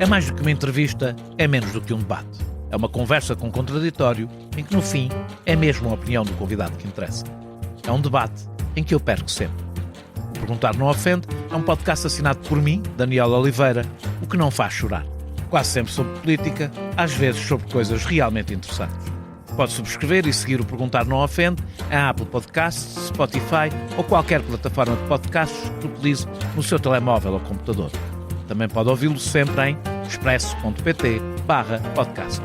É mais do que uma entrevista, é menos do que um debate. É uma conversa com contraditório, em que no fim é mesmo a opinião do convidado que interessa. É um debate em que eu perco sempre. O Perguntar Não Ofende é um podcast assinado por mim, Daniel Oliveira, o que não faz chorar. Quase sempre sobre política, às vezes sobre coisas realmente interessantes. Pode subscrever e seguir o Perguntar Não Ofende em Apple Podcasts, Spotify ou qualquer plataforma de podcasts que utilize no seu telemóvel ou computador. Também pode ouvi-lo sempre em expresso.pt/podcasts.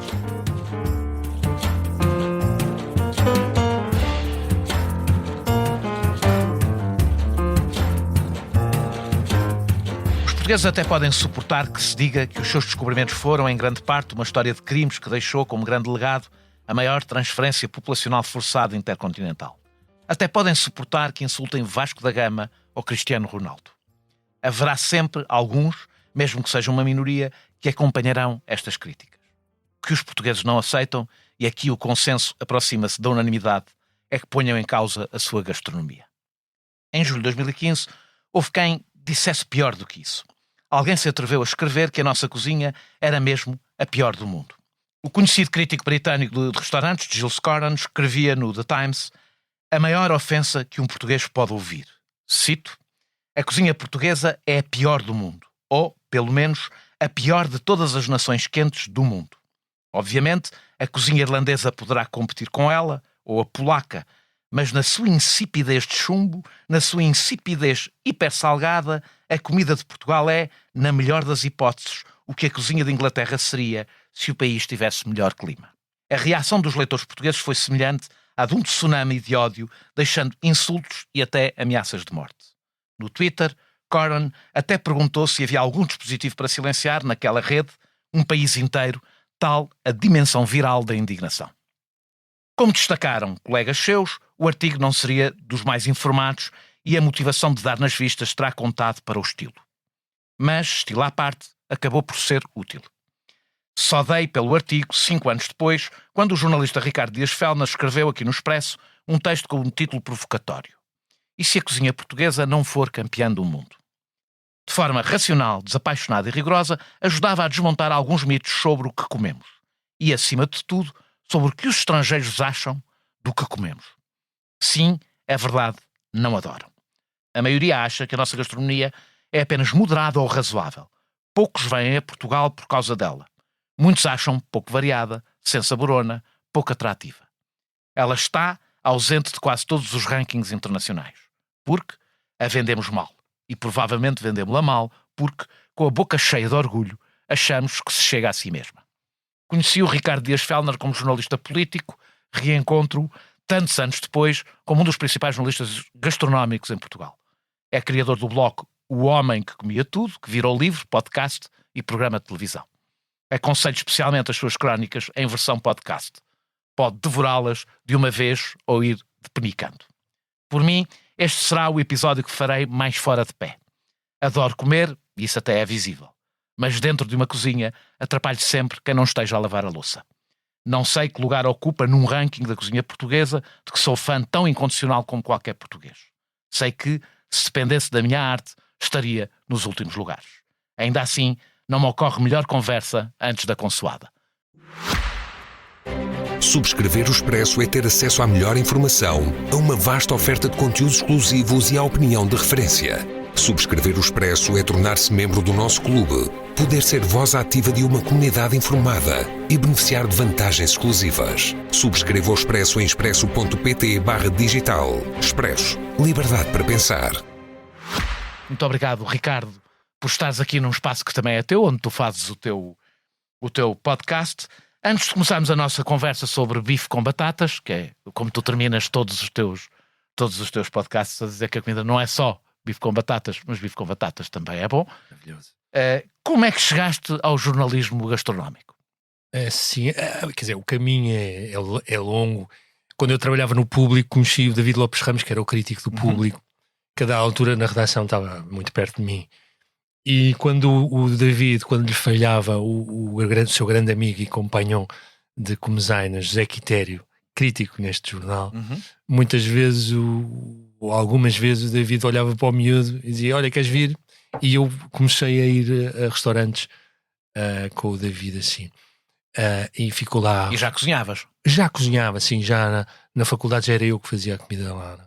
Os portugueses até podem suportar que se diga que os seus descobrimentos foram, em grande parte, uma história de crimes que deixou como grande legado a maior transferência populacional forçada intercontinental. Até podem suportar que insultem Vasco da Gama ou Cristiano Ronaldo. Haverá sempre alguns, mesmo que sejam uma minoria, que acompanharão estas críticas. O que os portugueses não aceitam, e aqui o consenso aproxima-se da unanimidade, é que ponham em causa a sua gastronomia. Em julho de 2015, houve quem dissesse pior do que isso. Alguém se atreveu a escrever que a nossa cozinha era mesmo a pior do mundo. O conhecido crítico britânico de restaurantes, Giles Coren, escrevia no The Times: a maior ofensa que um português pode ouvir. Cito: a cozinha portuguesa é a pior do mundo. Ou, pelo menos, a pior de todas as nações quentes do mundo. Obviamente, a cozinha irlandesa poderá competir com ela, ou a polaca, mas na sua insipidez de chumbo, na sua insipidez hipersalgada, a comida de Portugal é, na melhor das hipóteses, o que a cozinha de Inglaterra seria se o país tivesse melhor clima. A reação dos leitores portugueses foi semelhante à de um tsunami de ódio, deixando insultos e até ameaças de morte. No Twitter, Coren até perguntou se havia algum dispositivo para silenciar, naquela rede, um país inteiro, tal a dimensão viral da indignação. Como destacaram colegas seus, o artigo não seria dos mais informados e a motivação de dar nas vistas terá contado para o estilo. Mas, estilo à parte, acabou por ser útil. Só dei pelo artigo 5 anos depois, quando o jornalista Ricardo Dias Fellner escreveu aqui no Expresso um texto com um título provocatório: e se a cozinha portuguesa não for campeã do mundo? De forma racional, desapaixonada e rigorosa, ajudava a desmontar alguns mitos sobre o que comemos. E, acima de tudo, sobre o que os estrangeiros acham do que comemos. Sim, é verdade, não adoram. A maioria acha que a nossa gastronomia é apenas moderada ou razoável. Poucos vêm a Portugal por causa dela. Muitos acham pouco variada, sem saborona, pouco atrativa. Ela está ausente de quase todos os rankings internacionais. Porque a vendemos mal. E provavelmente vendemos-la mal porque, com a boca cheia de orgulho, achamos que se chega a si mesma. Conheci o Ricardo Dias Fellner como jornalista político, reencontro-o tantos anos depois como um dos principais jornalistas gastronómicos em Portugal. É criador do blog O Homem que Comia Tudo, que virou livro, podcast e programa de televisão. Aconselho especialmente as suas crónicas em versão podcast. Pode devorá-las de uma vez ou ir depenicando. Por mim, este será o episódio que farei mais fora de pé. Adoro comer, e isso até é visível. Mas dentro de uma cozinha, atrapalho sempre quem não esteja a lavar a louça. Não sei que lugar ocupa num ranking da cozinha portuguesa, de que sou fã tão incondicional como qualquer português. Sei que, se dependesse da minha arte, estaria nos últimos lugares. Ainda assim, não me ocorre melhor conversa antes da consoada. Subscrever o Expresso é ter acesso à melhor informação, a uma vasta oferta de conteúdos exclusivos e à opinião de referência. Subscrever o Expresso é tornar-se membro do nosso clube, poder ser voz ativa de uma comunidade informada e beneficiar de vantagens exclusivas. Subscreva o Expresso em expresso.pt/digital. Expresso. Liberdade para pensar. Muito obrigado, Ricardo, por estares aqui num espaço que também é teu, onde tu fazes o teu podcast. Antes de começarmos a nossa conversa sobre bife com batatas, que é como tu terminas todos os teus podcasts a dizer que a comida não é só bife com batatas, mas bife com batatas também é bom. Maravilhoso. Como é que chegaste ao jornalismo gastronómico? Sim, quer dizer, o caminho é longo. Quando eu trabalhava no Público, conheci o David Lopes Ramos, que era o crítico do Público, que a da altura na redação estava muito perto de mim. E quando o David, quando lhe falhava o seu grande amigo e companhão de comezainas, José Quitério, crítico neste jornal, muitas vezes, ou algumas vezes, o David olhava para o miúdo e dizia: olha, queres vir? E eu comecei a ir a restaurantes com o David, assim. E ficou lá. E já cozinhavas? Já cozinhava, assim, já na faculdade já era eu que fazia a comida lá, né?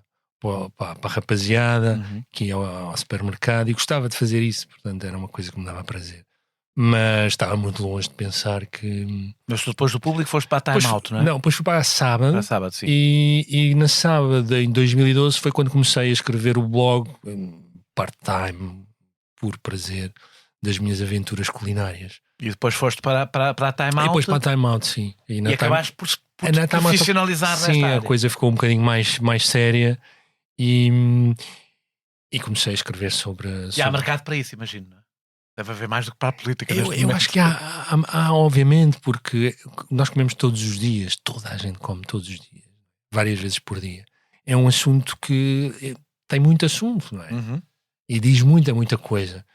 Para a rapaziada, que ia ao supermercado, e gostava de fazer isso, portanto era uma coisa que me dava prazer. Mas estava muito longe de pensar que... Mas depois do público foste para a Time Out, não é? Não, depois fui para a Sábado. Para a Sábado, sim. E na Sábado, em 2012, foi quando comecei a escrever o blog, part-time, por prazer, das minhas aventuras culinárias. E depois foste para a Time Out? E depois para a Time Out, sim. E acabaste por te profissionalizar nesta área. Sim, a coisa ficou um bocadinho mais séria e comecei a escrever sobre... E há mercado para isso, imagino, não é? Deve haver mais do que para a política. Eu acho que há, obviamente, porque nós comemos todos os dias, toda a gente come todos os dias, várias vezes por dia. É um assunto que tem muito assunto, não é? E diz muita coisa.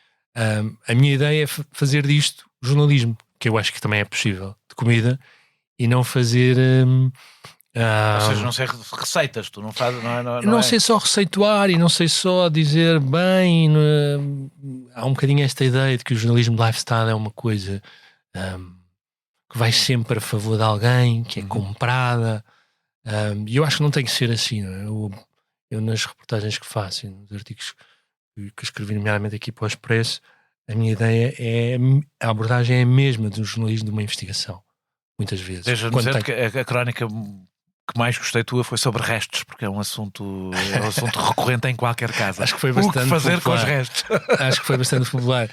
A minha ideia é fazer disto jornalismo, que eu acho que também é possível, de comida, e não fazer... ou seja, não sei receitas, tu não fazes... Não sei só receituar e não sei só dizer bem... há um bocadinho esta ideia de que o jornalismo de lifestyle é uma coisa que vai sempre a favor de alguém, que é comprada, e eu acho que não tem que ser assim, não é? Eu nas reportagens que faço, nos artigos que escrevi nomeadamente aqui para o Expresso, a minha ideia a abordagem é a mesma de um jornalismo de uma investigação, muitas vezes. Deixa-me dizer que a crónica que mais gostei tua foi sobre restos, porque é um assunto recorrente em qualquer casa. Acho que foi bastante o que fazer popular. com os restos. Acho que foi bastante popular.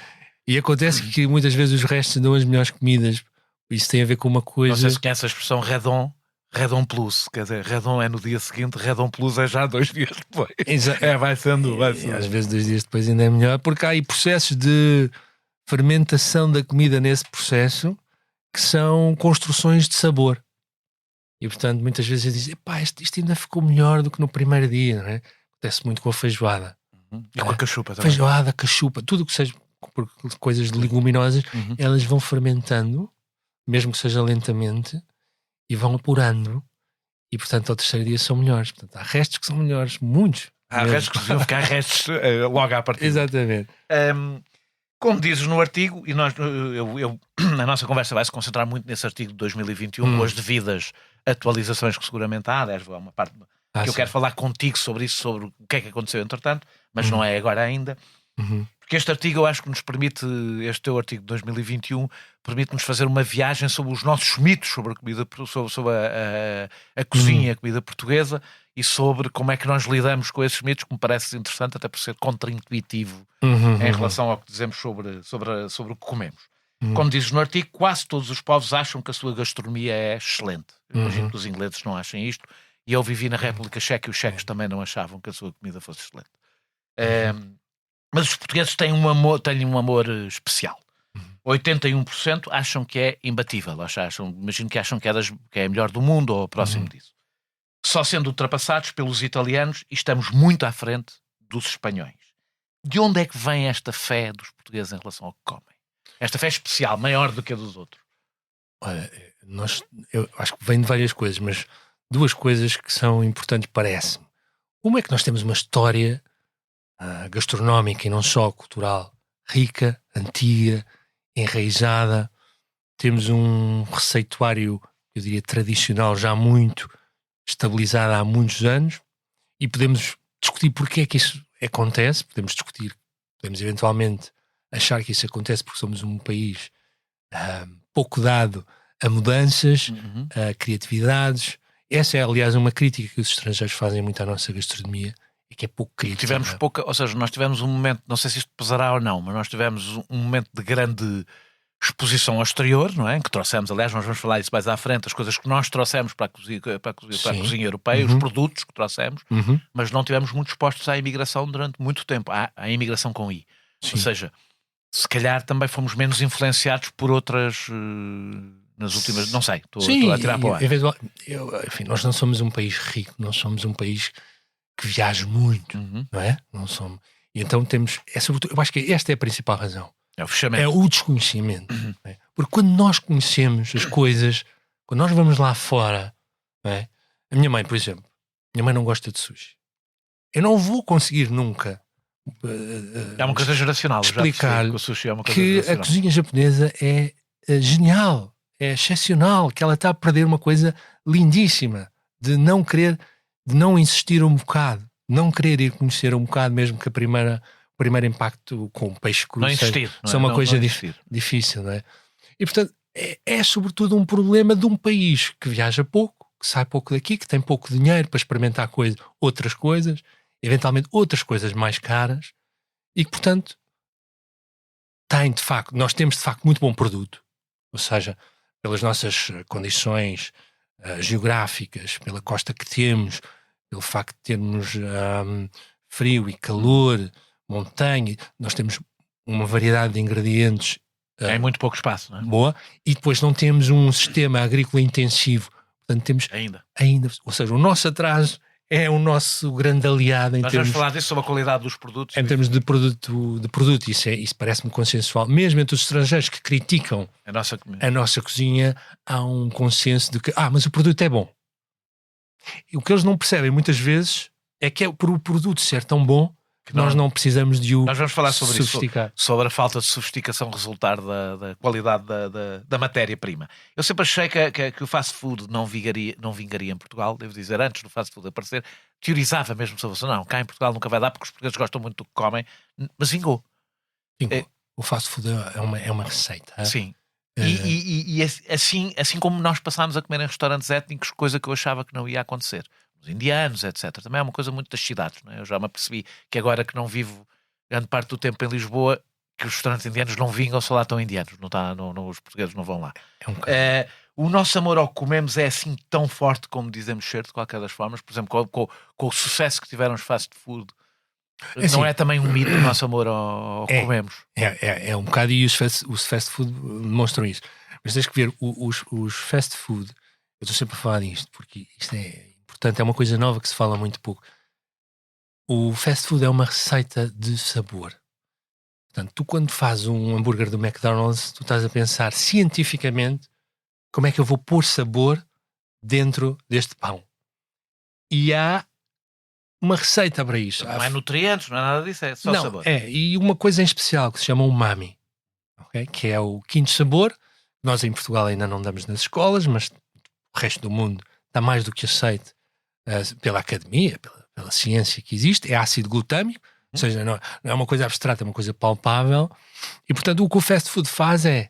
E acontece que muitas vezes os restos dão as melhores comidas. Isso tem a ver com uma coisa... Não sei se conhece a expressão Redon Plus, quer dizer, Redon é no dia seguinte, Redon Plus é já 2 dias depois. Vai sendo. E às vezes 2 dias depois ainda é melhor, porque há aí processos de fermentação da comida nesse processo que são construções de sabor. E portanto muitas vezes eu digo, isto ainda ficou melhor do que no primeiro dia, não é? Acontece muito com a feijoada. E com a cachupa também. Feijoada, cachupa, tudo o que seja por coisas leguminosas, elas vão fermentando, mesmo que seja lentamente, e vão apurando, e portanto ao terceiro dia são melhores. Portanto, há restos que são melhores, muitos. Há restos que deviam ficar restos logo à partida. Exatamente. Como dizes no artigo, e a nossa conversa vai se concentrar muito nesse artigo de 2021, com as devidas atualizações que seguramente há, é uma parte que eu quero falar contigo sobre isso, sobre o que é que aconteceu entretanto, mas não é agora ainda. Porque este artigo eu acho que nos permite, este teu artigo de 2021, permite-nos fazer uma viagem sobre os nossos mitos sobre a comida, sobre a cozinha, a comida portuguesa, e sobre como é que nós lidamos com esses mitos, que me parece interessante, até por ser contra-intuitivo em relação ao que dizemos sobre o que comemos. Como dizes no artigo, quase todos os povos acham que a sua gastronomia é excelente. Eu imagino que os ingleses não achem isto, e eu vivi na República Checa e os checos também não achavam que a sua comida fosse excelente. Mas os portugueses têm um amor especial. 81% acham que é imbatível. Imagino que acham que é a melhor do mundo ou próximo disso. Só sendo ultrapassados pelos italianos, e estamos muito à frente dos espanhóis. De onde é que vem esta fé dos portugueses em relação ao que comem? Esta fé especial, maior do que a dos outros? Olha, eu acho que vem de várias coisas, mas 2 coisas que são importantes, parece-me. Uma é que nós temos uma história gastronómica e não só cultural, rica, antiga, enraizada. Temos um receituário, eu diria, tradicional, já muito estabilizado há muitos anos, e podemos discutir porque é que isso acontece, podemos eventualmente achar que isso acontece porque somos um país pouco dado a mudanças, a criatividades. Essa é, aliás, uma crítica que os estrangeiros fazem muito à nossa gastronomia, é que é pouco crítica. Tivemos ou seja, nós tivemos um momento, não sei se isto pesará ou não, mas nós tivemos um momento de grande exposição ao exterior, não é? Que trouxemos, aliás, nós vamos falar isso mais à frente, as coisas que nós trouxemos para a cozinha europeia, os produtos que trouxemos, mas não tivemos muito expostos à imigração durante muito tempo, à imigração com I. Sim. Ou seja, se calhar também fomos menos influenciados por outras... nas últimas, não sei, estou a tirar para o ar. Enfim, nós não somos um país rico, nós somos um país que viaja muito, não é? Não somos. E então temos, eu acho que esta é a principal razão. É o fechamento. É o desconhecimento. Não é? Porque quando nós conhecemos as coisas, quando nós vamos lá fora, não é? A minha mãe, por exemplo, minha mãe não gosta de sushi. Eu não vou conseguir nunca É uma coisa geracional. Explicar-lhe que o sushi é uma coisa que geracional. a cozinha japonesa é genial, é excepcional, que ela está a perder uma coisa lindíssima, de não insistir um bocado, não querer ir conhecer um bocado, mesmo que o primeiro impacto com o peixe cru Não insistir. seja uma coisa difícil, não é? E portanto é sobretudo um problema de um país que viaja pouco, que sai pouco daqui, que tem pouco dinheiro para experimentar outras coisas, eventualmente outras coisas mais caras, e que portanto nós temos de facto muito bom produto, ou seja, pelas nossas condições geográficas, pela costa que temos, pelo facto de termos frio e calor, montanha, nós temos uma variedade de ingredientes em muito pouco espaço, não é? Boa, e depois não temos um sistema agrícola intensivo, portanto temos ainda, ou seja, o nosso atraso é o nosso grande aliado Nós vamos falar disso, sobre a qualidade dos produtos. Em termos de produto, isso parece-me consensual. Mesmo entre os estrangeiros que criticam a nossa cozinha, há um consenso de que mas o produto é bom. E o que eles não percebem muitas vezes é que por o produto ser tão bom que nós não precisamos de Nós vamos falar sobre sofisticar. Isso, sobre a falta de sofisticação resultar da qualidade da matéria-prima. Eu sempre achei que o fast food não vingaria em Portugal, devo dizer, antes do fast food aparecer, teorizava mesmo sobre isso. Não, cá em Portugal nunca vai dar porque os portugueses gostam muito do que comem, mas vingou. O fast food é uma receita. Sim. E assim como nós passámos a comer em restaurantes étnicos, coisa que eu achava que não ia acontecer. Os indianos, etc. Também é uma coisa muito das cidades, não é? Eu já me apercebi que agora que não vivo grande parte do tempo em Lisboa, que os restaurantes indianos não vingam, só lá estão indianos. Os portugueses não vão lá. O nosso amor ao que comemos é assim tão forte como dizemos ser, de qualquer das formas. Por exemplo, com o sucesso que tiveram os fast food, não é também um mito o nosso amor ao que comemos? É um bocado, e os fast food demonstram isso. Mas tens que ver, os fast food, eu estou sempre a falar disto, porque isto é importante, é uma coisa nova que se fala muito pouco. O fast food é uma receita de sabor. Portanto, tu quando fazes um hambúrguer do McDonald's, tu estás a pensar cientificamente como é que eu vou pôr sabor dentro deste pão. E há uma receita para isso. Não há nutrientes, não é nada disso, é só sabor. E uma coisa em especial que se chama umami, okay? Que é o quinto sabor. Nós em Portugal ainda não damos nas escolas, mas o resto do mundo está mais do que aceite pela academia, pela ciência que existe. É ácido glutâmico, ou seja, não é uma coisa abstrata, é uma coisa palpável. E portanto o que o fast food faz é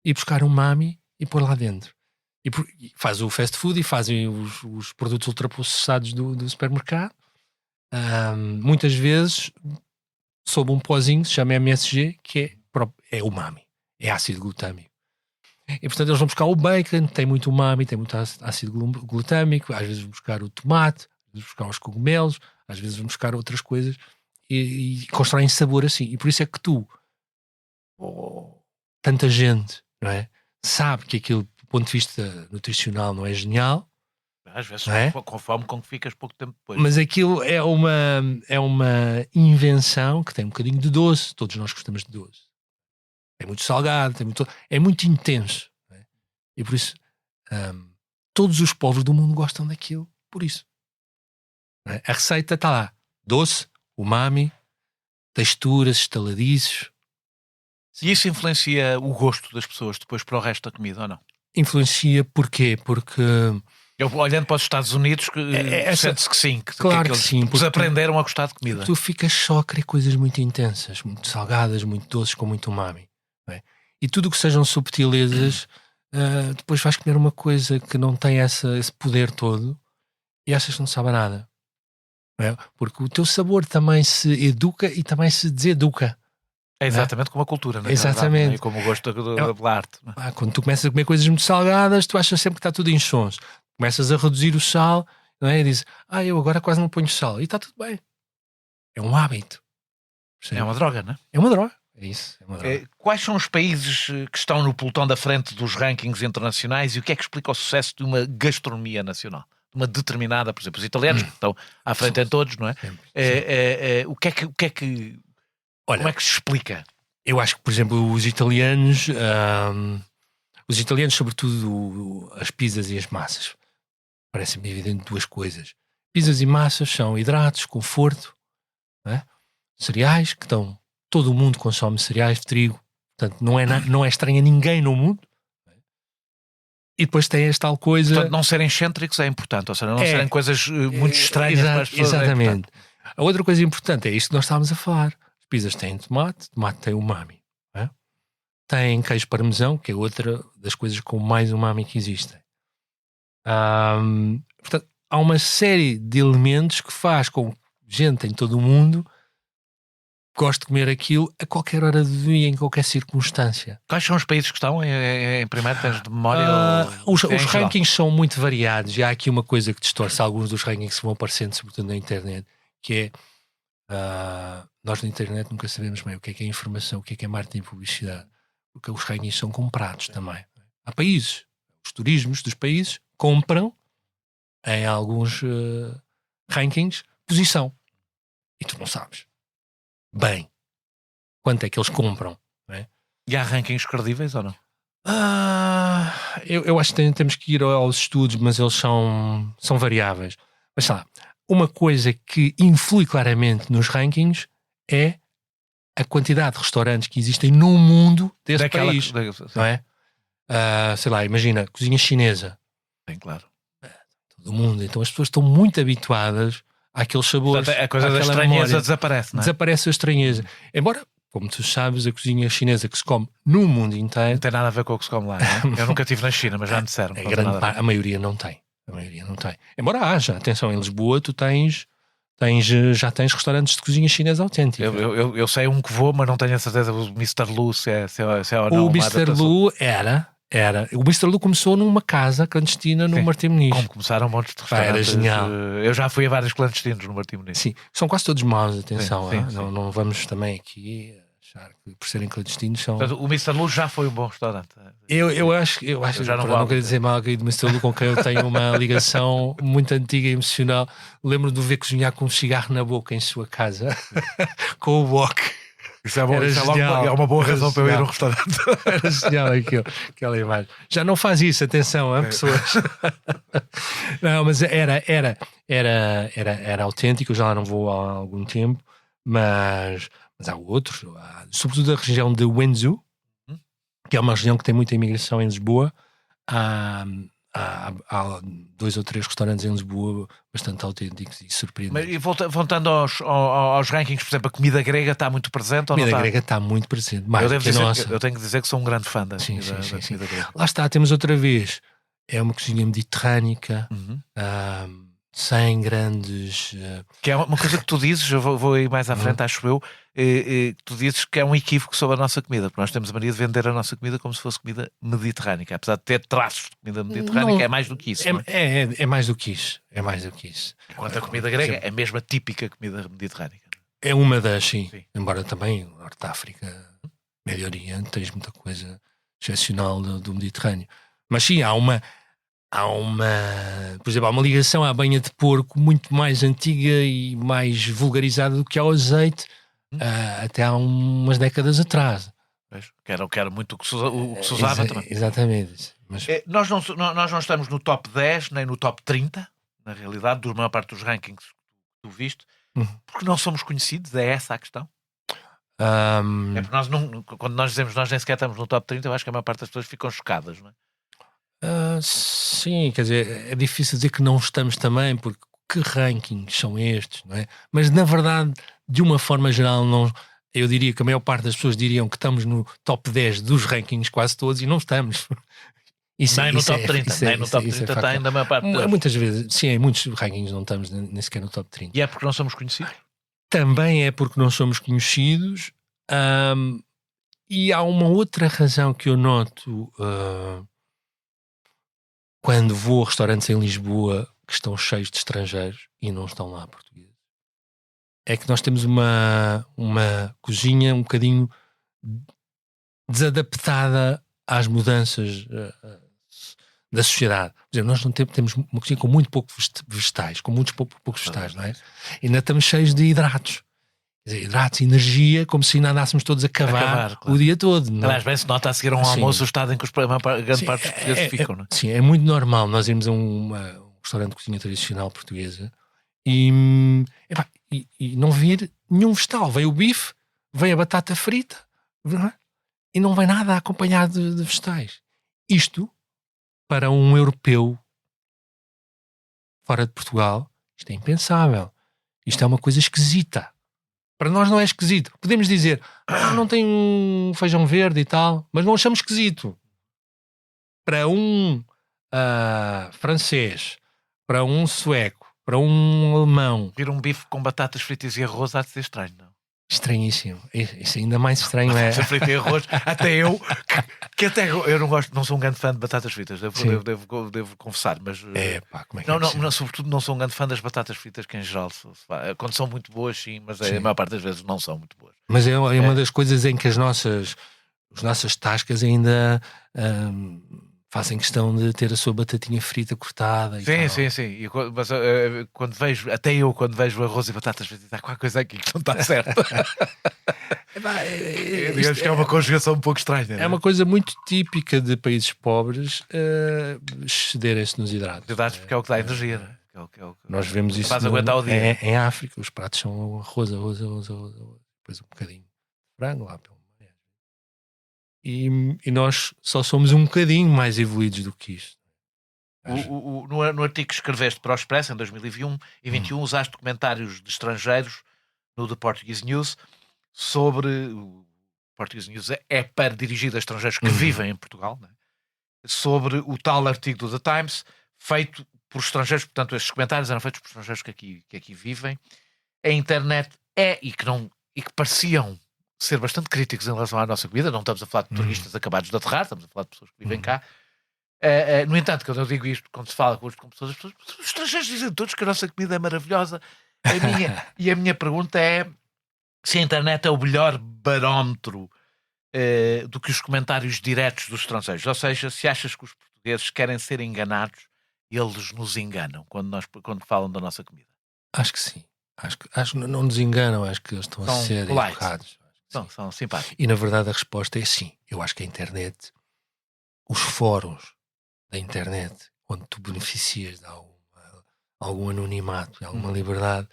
ir buscar umami e pôr lá dentro. E faz o fast food e fazem os produtos ultraprocessados do supermercado. Muitas vezes sob um pozinho que se chama MSG, que é umami, é ácido glutâmico. E portanto eles vão buscar o bacon, tem muito umami, tem muito ácido glutâmico, às vezes vão buscar o tomate, às vezes vão buscar os cogumelos, às vezes vão buscar outras coisas e constroem sabor assim. E por isso é que tanta gente, não é, sabe que aquilo do ponto de vista nutricional não é genial. Às vezes com fome com que ficas pouco tempo depois. Mas aquilo é uma invenção que tem um bocadinho de doce. Todos nós gostamos de doce. É muito salgado, é muito intenso. Não é? E por isso todos os povos do mundo gostam daquilo. Por isso. Não é? A receita está lá. Doce, umami, texturas, estaladiços. E isso influencia o gosto das pessoas depois para o resto da comida ou não? Influencia porquê? Porque... Eu, olhando para os Estados Unidos, sente-se que sim. Claro que sim. Porque aprenderam a gostar de comida. Tu ficas só a querer coisas muito intensas, muito salgadas, muito doces, com muito umami. Não é? E tudo o que sejam subtilezas, depois vais comer uma coisa que não tem esse poder todo e achas que não sabe a nada. Não é? Porque o teu sabor também se educa e também se deseduca. É exatamente como a cultura, não é? Exatamente. E como o gosto da arte. Não é? Quando tu começas a comer coisas muito salgadas, tu achas sempre que está tudo em sons. Começas a reduzir o sal, não é? E dizes, eu agora quase não ponho sal. E está tudo bem. É um hábito. É uma droga, não é? É uma droga. É isso. É uma droga. Quais são os países que estão no pelotão da frente dos rankings internacionais e o que é que explica o sucesso de uma gastronomia nacional? De uma determinada, por exemplo, os italianos que estão à frente em todos, não é? O que é que... Olha, como é que se explica? Eu acho que, por exemplo, os italianos, sobretudo as pizzas e as massas, parecem-me evidente duas coisas. Pizzas e massas são hidratos, conforto, não é? cereais, que estão... Todo o mundo consome cereais de trigo, portanto não é estranho a ninguém no mundo. E depois tem esta tal coisa... Portanto, não serem excêntricos é importante, ou seja, não serem coisas muito estranhas para as pessoas. Exatamente. A outra coisa importante é isto que nós estávamos a falar. As pizzas têm tomate tem umami. Não é? Tem queijo parmesão, que é outra das coisas com mais umami que existem. Portanto, há uma série de elementos que faz com que gente em todo o mundo goste de comer aquilo a qualquer hora do dia, em qualquer circunstância. Quais são os países que estão em primeiro? Tens de memória? Os rankings são muito variados. E há aqui uma coisa que distorce alguns dos rankings que vão aparecendo, sobretudo na internet, que é nós na internet nunca sabemos bem o que é informação, o que é marketing e publicidade, porque os rankings são comprados também. Há países, os turismos dos países compram em alguns rankings posição. E tu não sabes bem quanto é que eles compram. Não é? E há rankings credíveis ou não? Eu acho que temos que ir aos estudos, mas eles são variáveis. Mas sei lá, uma coisa que influi claramente nos rankings é a quantidade de restaurantes que existem no mundo desse país. Não é? Sei lá, imagina, cozinha chinesa. Sim, claro. Todo mundo. Então as pessoas estão muito habituadas àqueles sabores. Portanto, a coisa da estranheza memória. Desaparece, não é? Desaparece a estranheza. Embora, como tu sabes, a cozinha chinesa que se come no mundo inteiro... Não tem nada a ver com o que se come lá, não é? Eu nunca estive na China, mas já me disseram. A maioria não tem. Embora haja. Atenção, em Lisboa tu já tens restaurantes de cozinha chinesa autêntica. Eu sei um que vou, mas não tenho a certeza o Mr. Lu se é ou não. O Mr. Lu era. O Mr. Lu começou numa casa clandestina no Martim Muniz. Como começaram um monte de restaurantes. Era genial. Eu já fui a vários clandestinos no Martim Muniz. Sim, são quase todos maus, atenção. Sim. Não vamos também aqui achar que por serem clandestinos são... Portanto, o Mr. Lu já foi um bom restaurante. Eu acho já não quero dizer mal aqui do Mr. Lu, com quem eu tenho uma ligação muito antiga e emocional. Lembro de o ver cozinhar com um cigarro na boca em sua casa, com o wok. Isso é uma boa razão para eu ir a um restaurante. Era genial aquela imagem. Já não faz isso, atenção, pessoas. Não, mas era autêntico. Eu já lá não vou há algum tempo, mas há outros, sobretudo a região de Wenzhou, que é uma região que tem muita imigração em Lisboa. Há 2 ou 3 restaurantes em Lisboa bastante autênticos e surpreendentes. E voltando aos rankings, por exemplo, a comida grega está muito presente ou não está? A comida grega está muito presente. Eu tenho que dizer que sou um grande fã da comida grega. Lá está, temos outra vez. É uma cozinha mediterrânica, sem grandes... Que é uma coisa que tu dizes, eu vou ir mais à frente, acho eu, tu dizes que é um equívoco sobre a nossa comida, porque nós temos a mania de vender a nossa comida como se fosse comida mediterrânica, apesar de ter traços de comida mediterrânica, é mais do que isso. É mais do que isso. Enquanto a comida grega é mesmo a típica comida mediterrânica. É uma das, sim. Embora também Norte de África, Médio Oriente, tens muita coisa excepcional do Mediterrâneo. Mas sim, há uma, por exemplo, há uma ligação à banha de porco muito mais antiga e mais vulgarizada do que ao azeite, até há umas décadas atrás. Que era muito o que se usava também. Exatamente. Mas... Nós não estamos no top 10, nem no top 30, na realidade, da maior parte dos rankings que tu viste, porque não somos conhecidos, é essa a questão? É porque quando nós dizemos nós nem sequer estamos no top 30, eu acho que a maior parte das pessoas ficam chocadas, não é? Sim, quer dizer, é difícil dizer que não estamos também, porque que rankings são estes, não é? Mas na verdade, de uma forma geral, eu diria que a maior parte das pessoas diriam que estamos no top 10 dos rankings quase todos e não estamos. Nem no top 30, nem no top 30 está ainda a maior parte deles. Muitas vezes, sim, em muitos rankings não estamos nem sequer no top 30. E é porque não somos conhecidos? Também é porque não somos conhecidos, e há uma outra razão que eu noto quando vou a restaurantes em Lisboa que estão cheios de estrangeiros e não estão lá portugueses, é que nós temos uma cozinha um bocadinho desadaptada às mudanças da sociedade. Por exemplo, nós não temos uma cozinha com muito pouco vegetais, com muitos poucos vegetais, não é? E ainda estamos cheios de hidratos. Quer dizer, hidratos e energia, como se ainda andássemos todos a cavar claro. O dia todo. Aliás, bem se nota a seguir um almoço o estado em que grande parte dos portugueses ficam, não é? Sim, é muito normal. Nós irmos a um restaurante de cozinha tradicional portuguesa e não vir nenhum vegetal. Vem o bife, vem a batata frita, não é? E não vem nada acompanhado de vegetais. Isto, para um europeu fora de Portugal, isto é impensável. Isto é uma coisa esquisita. Para nós não é esquisito. Podemos dizer, não tem um feijão verde e tal, mas não achamos esquisito. Para um francês, para um sueco, para um alemão... Vir um bife com batatas fritas e arroz há de ser estranho, não? Estranhíssimo. Isso ainda mais estranho é... Batatas fritas e arroz, até eu, que até eu não gosto, não sou um grande fã de batatas fritas, devo confessar, mas... como é que não, sobretudo não sou um grande fã das batatas fritas, que em geral, quando são muito boas, sim, mas a maior parte das vezes não são muito boas. Mas é uma das coisas em que as nossas tascas ainda fazem questão de ter a sua batatinha frita cortada e tal. Sim. Mas quando vejo o arroz e batatas fritas, há qualquer coisa aqui que não está certo. Digamos que é uma conjugação um pouco estranha. É uma coisa muito típica de países pobres excederem-se nos hidratos. Hidratos, porque é o que dá energia, não é? Nós vemos isso aguentar o dia. Em África. Os pratos são arroz, depois um bocadinho de frango lá pelo meio. E nós só somos um bocadinho mais evoluídos do que isto. No artigo que escreveste para o Expresso em 2021 e 2021 usaste documentários de estrangeiros no The Portuguese News sobre... O Portuguese News é para dirigido a estrangeiros que vivem em Portugal, né? Sobre o tal artigo do The Times feito por estrangeiros, portanto estes comentários eram feitos por estrangeiros que aqui vivem. A internet e que pareciam ser bastante críticos em relação à nossa comida. Não estamos a falar de turistas acabados de aterrar, estamos a falar de pessoas que vivem cá. No entanto, quando eu digo isto, quando se fala com pessoas, os estrangeiros dizem todos que a nossa comida é maravilhosa. A minha pergunta é se a internet é o melhor barómetro do que os comentários diretos dos estrangeiros. Ou seja, se achas que os portugueses querem ser enganados e eles nos enganam quando falam da nossa comida. Acho que sim. Acho que não nos enganam, acho que eles estão a ser educados. São simpáticos. E na verdade a resposta é sim. Eu acho que a internet, os fóruns da internet, onde tu beneficias de algum anonimato, de alguma liberdade,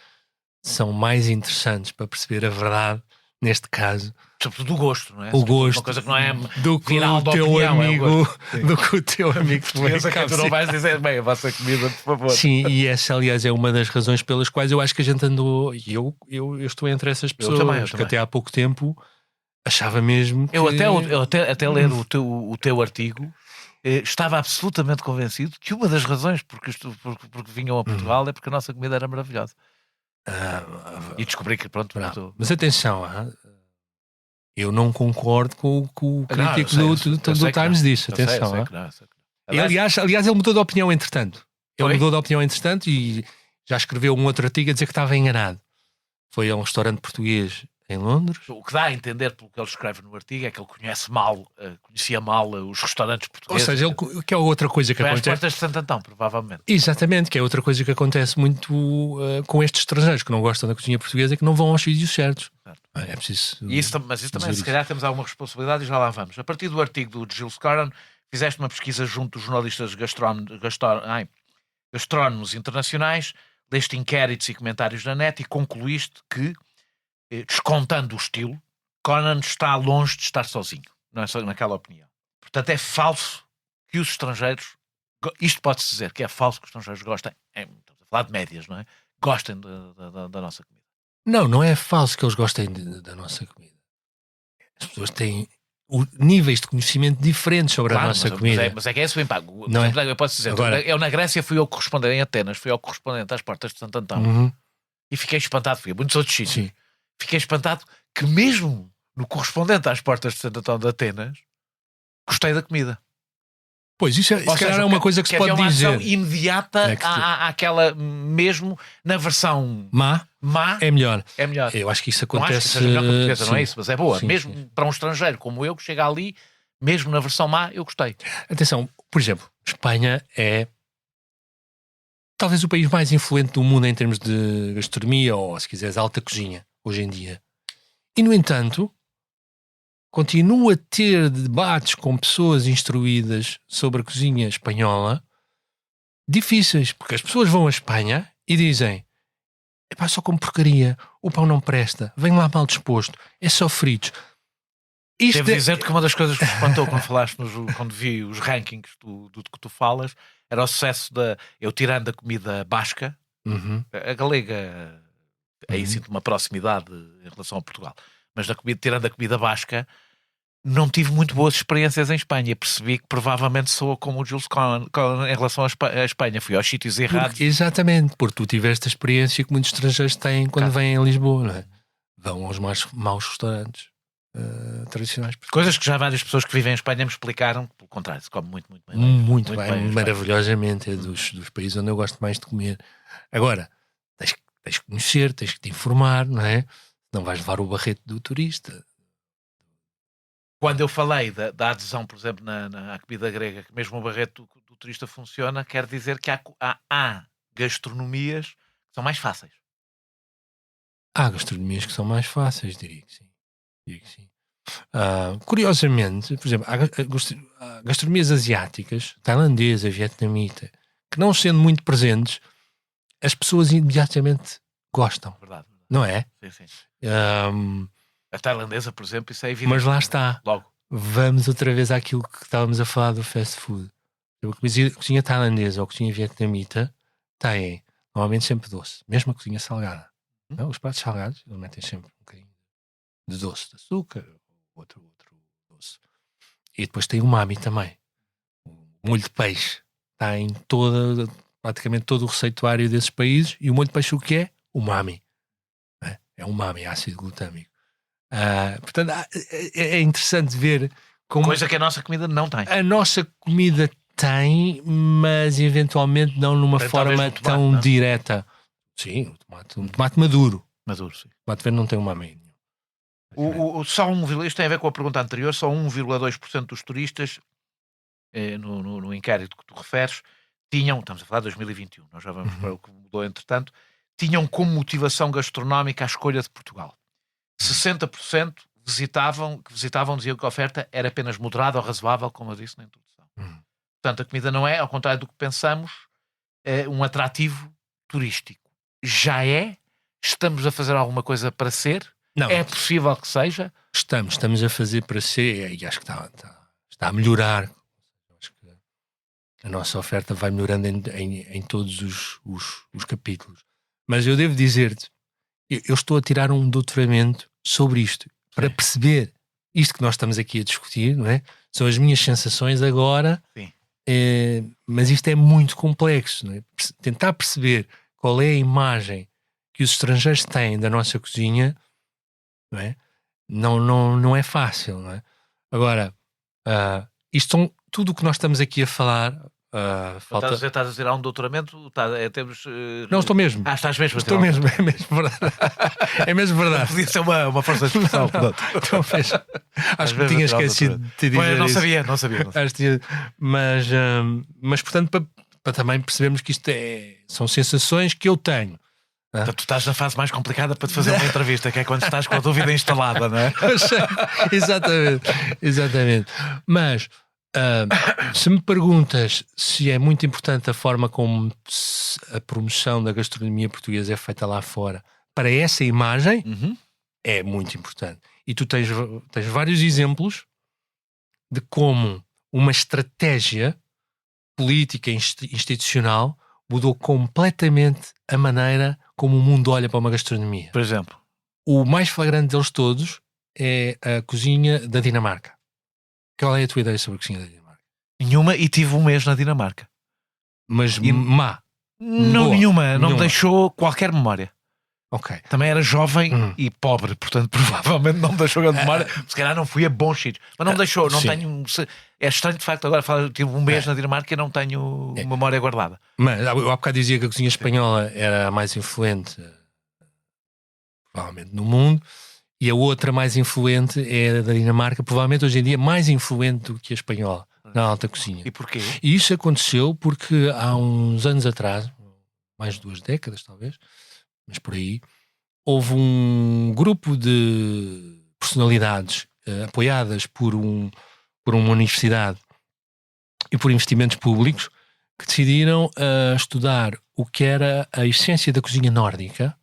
são mais interessantes para perceber a verdade, neste caso. Sobretudo do gosto, não é? O gosto. Uma coisa que não é do que o teu amigo. Do que o teu amigo português que tu não vais dizer bem a vossa comida, por favor. Sim, e essa, aliás, é uma das razões pelas quais eu acho que a gente andou. E eu estou entre essas pessoas. Eu também. Que até há pouco tempo achava mesmo. Que... Eu até ler o teu artigo. Estava absolutamente convencido que uma das razões porque vinham a Portugal é porque a nossa comida era maravilhosa. E descobri que pronto. Mas atenção, eu não concordo com o crítico do Times disso. Atenção. Aliás, ele mudou de opinião entretanto. E já escreveu um outro artigo a dizer que estava enganado. Foi a um restaurante português em Londres. O que dá a entender pelo que ele escreve no artigo é que ele conhecia mal os restaurantes portugueses. Ou seja, que é outra coisa que acontece. As portas de Santo Antão, provavelmente. Exatamente, que é outra coisa que acontece muito com estes estrangeiros que não gostam da cozinha portuguesa e que não vão aos sítios certos. É preciso. Mas isso também, se calhar, temos alguma responsabilidade e já lá vamos. A partir do artigo do Gilles Coran, fizeste uma pesquisa junto dos jornalistas gastrónomos internacionais, leste inquéritos e comentários na net e concluíste que, descontando o estilo, Conan está longe de estar sozinho, não é só naquela opinião. Portanto, é falso que os estrangeiros, isto pode-se dizer que é falso que os estrangeiros gostem, estamos a falar de médias, não é? Gostem da nossa comida. Não é falso que eles gostem da nossa comida. As pessoas têm níveis de conhecimento diferentes sobre a nossa comida. Mas é que é esse o impacto. Não é? Eu posso dizer, Agora, eu na Grécia fui ao correspondente, em Atenas, fui ao correspondente às portas de Santo Antão e fiquei espantado, fui a muitos outros sítios. Sim. Fiquei espantado que mesmo no correspondente às portas de Santo Antão de Atenas, gostei da comida. Pois, isso se calhar é uma coisa que se pode dizer. Uma imediata àquela, mesmo na versão má. É melhor. Eu acho que isso acontece. Não acho que seja melhor portuguesa, não é isso, mas é boa. Mesmo para um estrangeiro como eu, que chega ali, mesmo na versão má, eu gostei. Atenção, por exemplo, Espanha é talvez o país mais influente do mundo em termos de gastronomia ou, se quiseres, alta cozinha, hoje em dia. E, no entanto, continua a ter debates com pessoas instruídas sobre a cozinha espanhola difíceis, porque as pessoas vão à Espanha e dizem: epá, só como porcaria, o pão não presta, vem lá mal disposto, é só fritos. Devo dizer-te que uma das coisas que me espantou quando falaste, quando vi os rankings do que tu falas, era o sucesso eu tirando a comida basca, a galega, aí sinto uma proximidade em relação a Portugal, mas tirando a comida basca, não tive muito boas experiências em Espanha. Percebi que provavelmente sou como o Jules Cohen em relação à Espanha. Fui aos sítios errados. Exatamente, porque tu tiveste a experiência que muitos estrangeiros têm quando vêm a Lisboa, não é? Vão aos mais maus restaurantes tradicionais. Coisas que já várias pessoas que vivem em Espanha me explicaram, pelo contrário, se come muito bem. Muito bem, maravilhosamente. É dos países onde eu gosto mais de comer. Agora, tens que conhecer, tens que te informar, não é? Não vais levar o barrete do turista. Quando eu falei da adesão, por exemplo, na comida grega, que mesmo o barrete do turista funciona, quer dizer que há gastronomias que são mais fáceis. Há gastronomias que são mais fáceis, diria que sim. Curiosamente, por exemplo, há gastronomias asiáticas, tailandesa, vietnamita, que não sendo muito presentes, as pessoas imediatamente gostam. Verdade. Não é? Sim. A tailandesa, por exemplo, isso é evidente. Mas lá está. Logo. Vamos outra vez àquilo que estávamos a falar do fast food. A cozinha tailandesa ou a cozinha vietnamita têm normalmente sempre doce, mesmo a cozinha salgada. Não? Os pratos salgados, eles metem sempre um bocadinho de doce, de açúcar, outro doce. E depois tem o umami também. O molho de peixe está em praticamente todo o receituário desses países. E o molho de peixe o que é? Umami. É umami, ácido glutâmico. Portanto, é interessante ver como... Coisa que a nossa comida não tem. A nossa comida tem, mas eventualmente não numa forma tão direta. Sim, o tomate maduro. Maduro, sim. O tomate verde não tem umami. Isto tem a ver com a pergunta anterior. Só 1,2% dos turistas no inquérito que tu referes tinham, estamos a falar de 2021, nós já vamos para o que mudou entretanto, tinham como motivação gastronómica a escolha de Portugal. 60% que visitavam diziam que a oferta era apenas moderada ou razoável, como eu disse na introdução. Portanto, a comida não é, ao contrário do que pensamos, um atrativo turístico. Já é? Estamos a fazer alguma coisa para ser? Não. É possível que seja? Estamos a fazer para ser, e acho que está a melhorar. Acho que a nossa oferta vai melhorando em todos os capítulos. Mas eu devo dizer-te, eu estou a tirar um doutoramento sobre isto, para perceber isto que nós estamos aqui a discutir, não é? São as minhas sensações agora, mas isto é muito complexo, não é? Tentar perceber qual é a imagem que os estrangeiros têm da nossa cozinha, não é? Não é fácil, não é? Agora, isto são tudo o que nós estamos aqui a falar. Estás a dizer há um doutoramento? Não, estou mesmo. Estás mesmo. Estou mesmo, é mesmo verdade. É mesmo verdade. Podia ser uma força de expressão. Acho que tinha esquecido de te dizer não isso. Não sabia. Mas portanto, para também percebermos que isto são sensações que eu tenho. Portanto, tu estás na fase mais complicada para te fazer uma entrevista, que é quando estás com a dúvida instalada, não é? Exatamente. Mas se me perguntas se é muito importante a forma como a promoção da gastronomia portuguesa é feita lá fora para essa imagem, é muito importante. E tu tens vários exemplos de como uma estratégia política institucional mudou completamente a maneira como o mundo olha para uma gastronomia. Por exemplo? O mais flagrante deles todos é a cozinha da Dinamarca. Qual é a tua ideia sobre a cozinha da Dinamarca? Nenhuma, e tive um mês na Dinamarca. Mas má? Não, boa. Nenhuma. Não me deixou qualquer memória. Ok. Também era jovem e pobre, portanto provavelmente não me deixou grande memória. Se calhar não fui a bons sítios. Mas não me deixou, não tenho... É estranho de facto agora falar, tive um mês na Dinamarca e não tenho memória guardada. Mas eu há bocado dizia que a cozinha espanhola era a mais influente provavelmente no mundo, e a outra mais influente é a da Dinamarca, provavelmente hoje em dia mais influente do que a espanhola na alta cozinha. E porquê? E isso aconteceu porque há uns anos atrás, mais de 2 décadas talvez, mas por aí, houve um grupo de personalidades apoiadas por uma universidade e por investimentos públicos que decidiram estudar o que era a essência da cozinha nórdica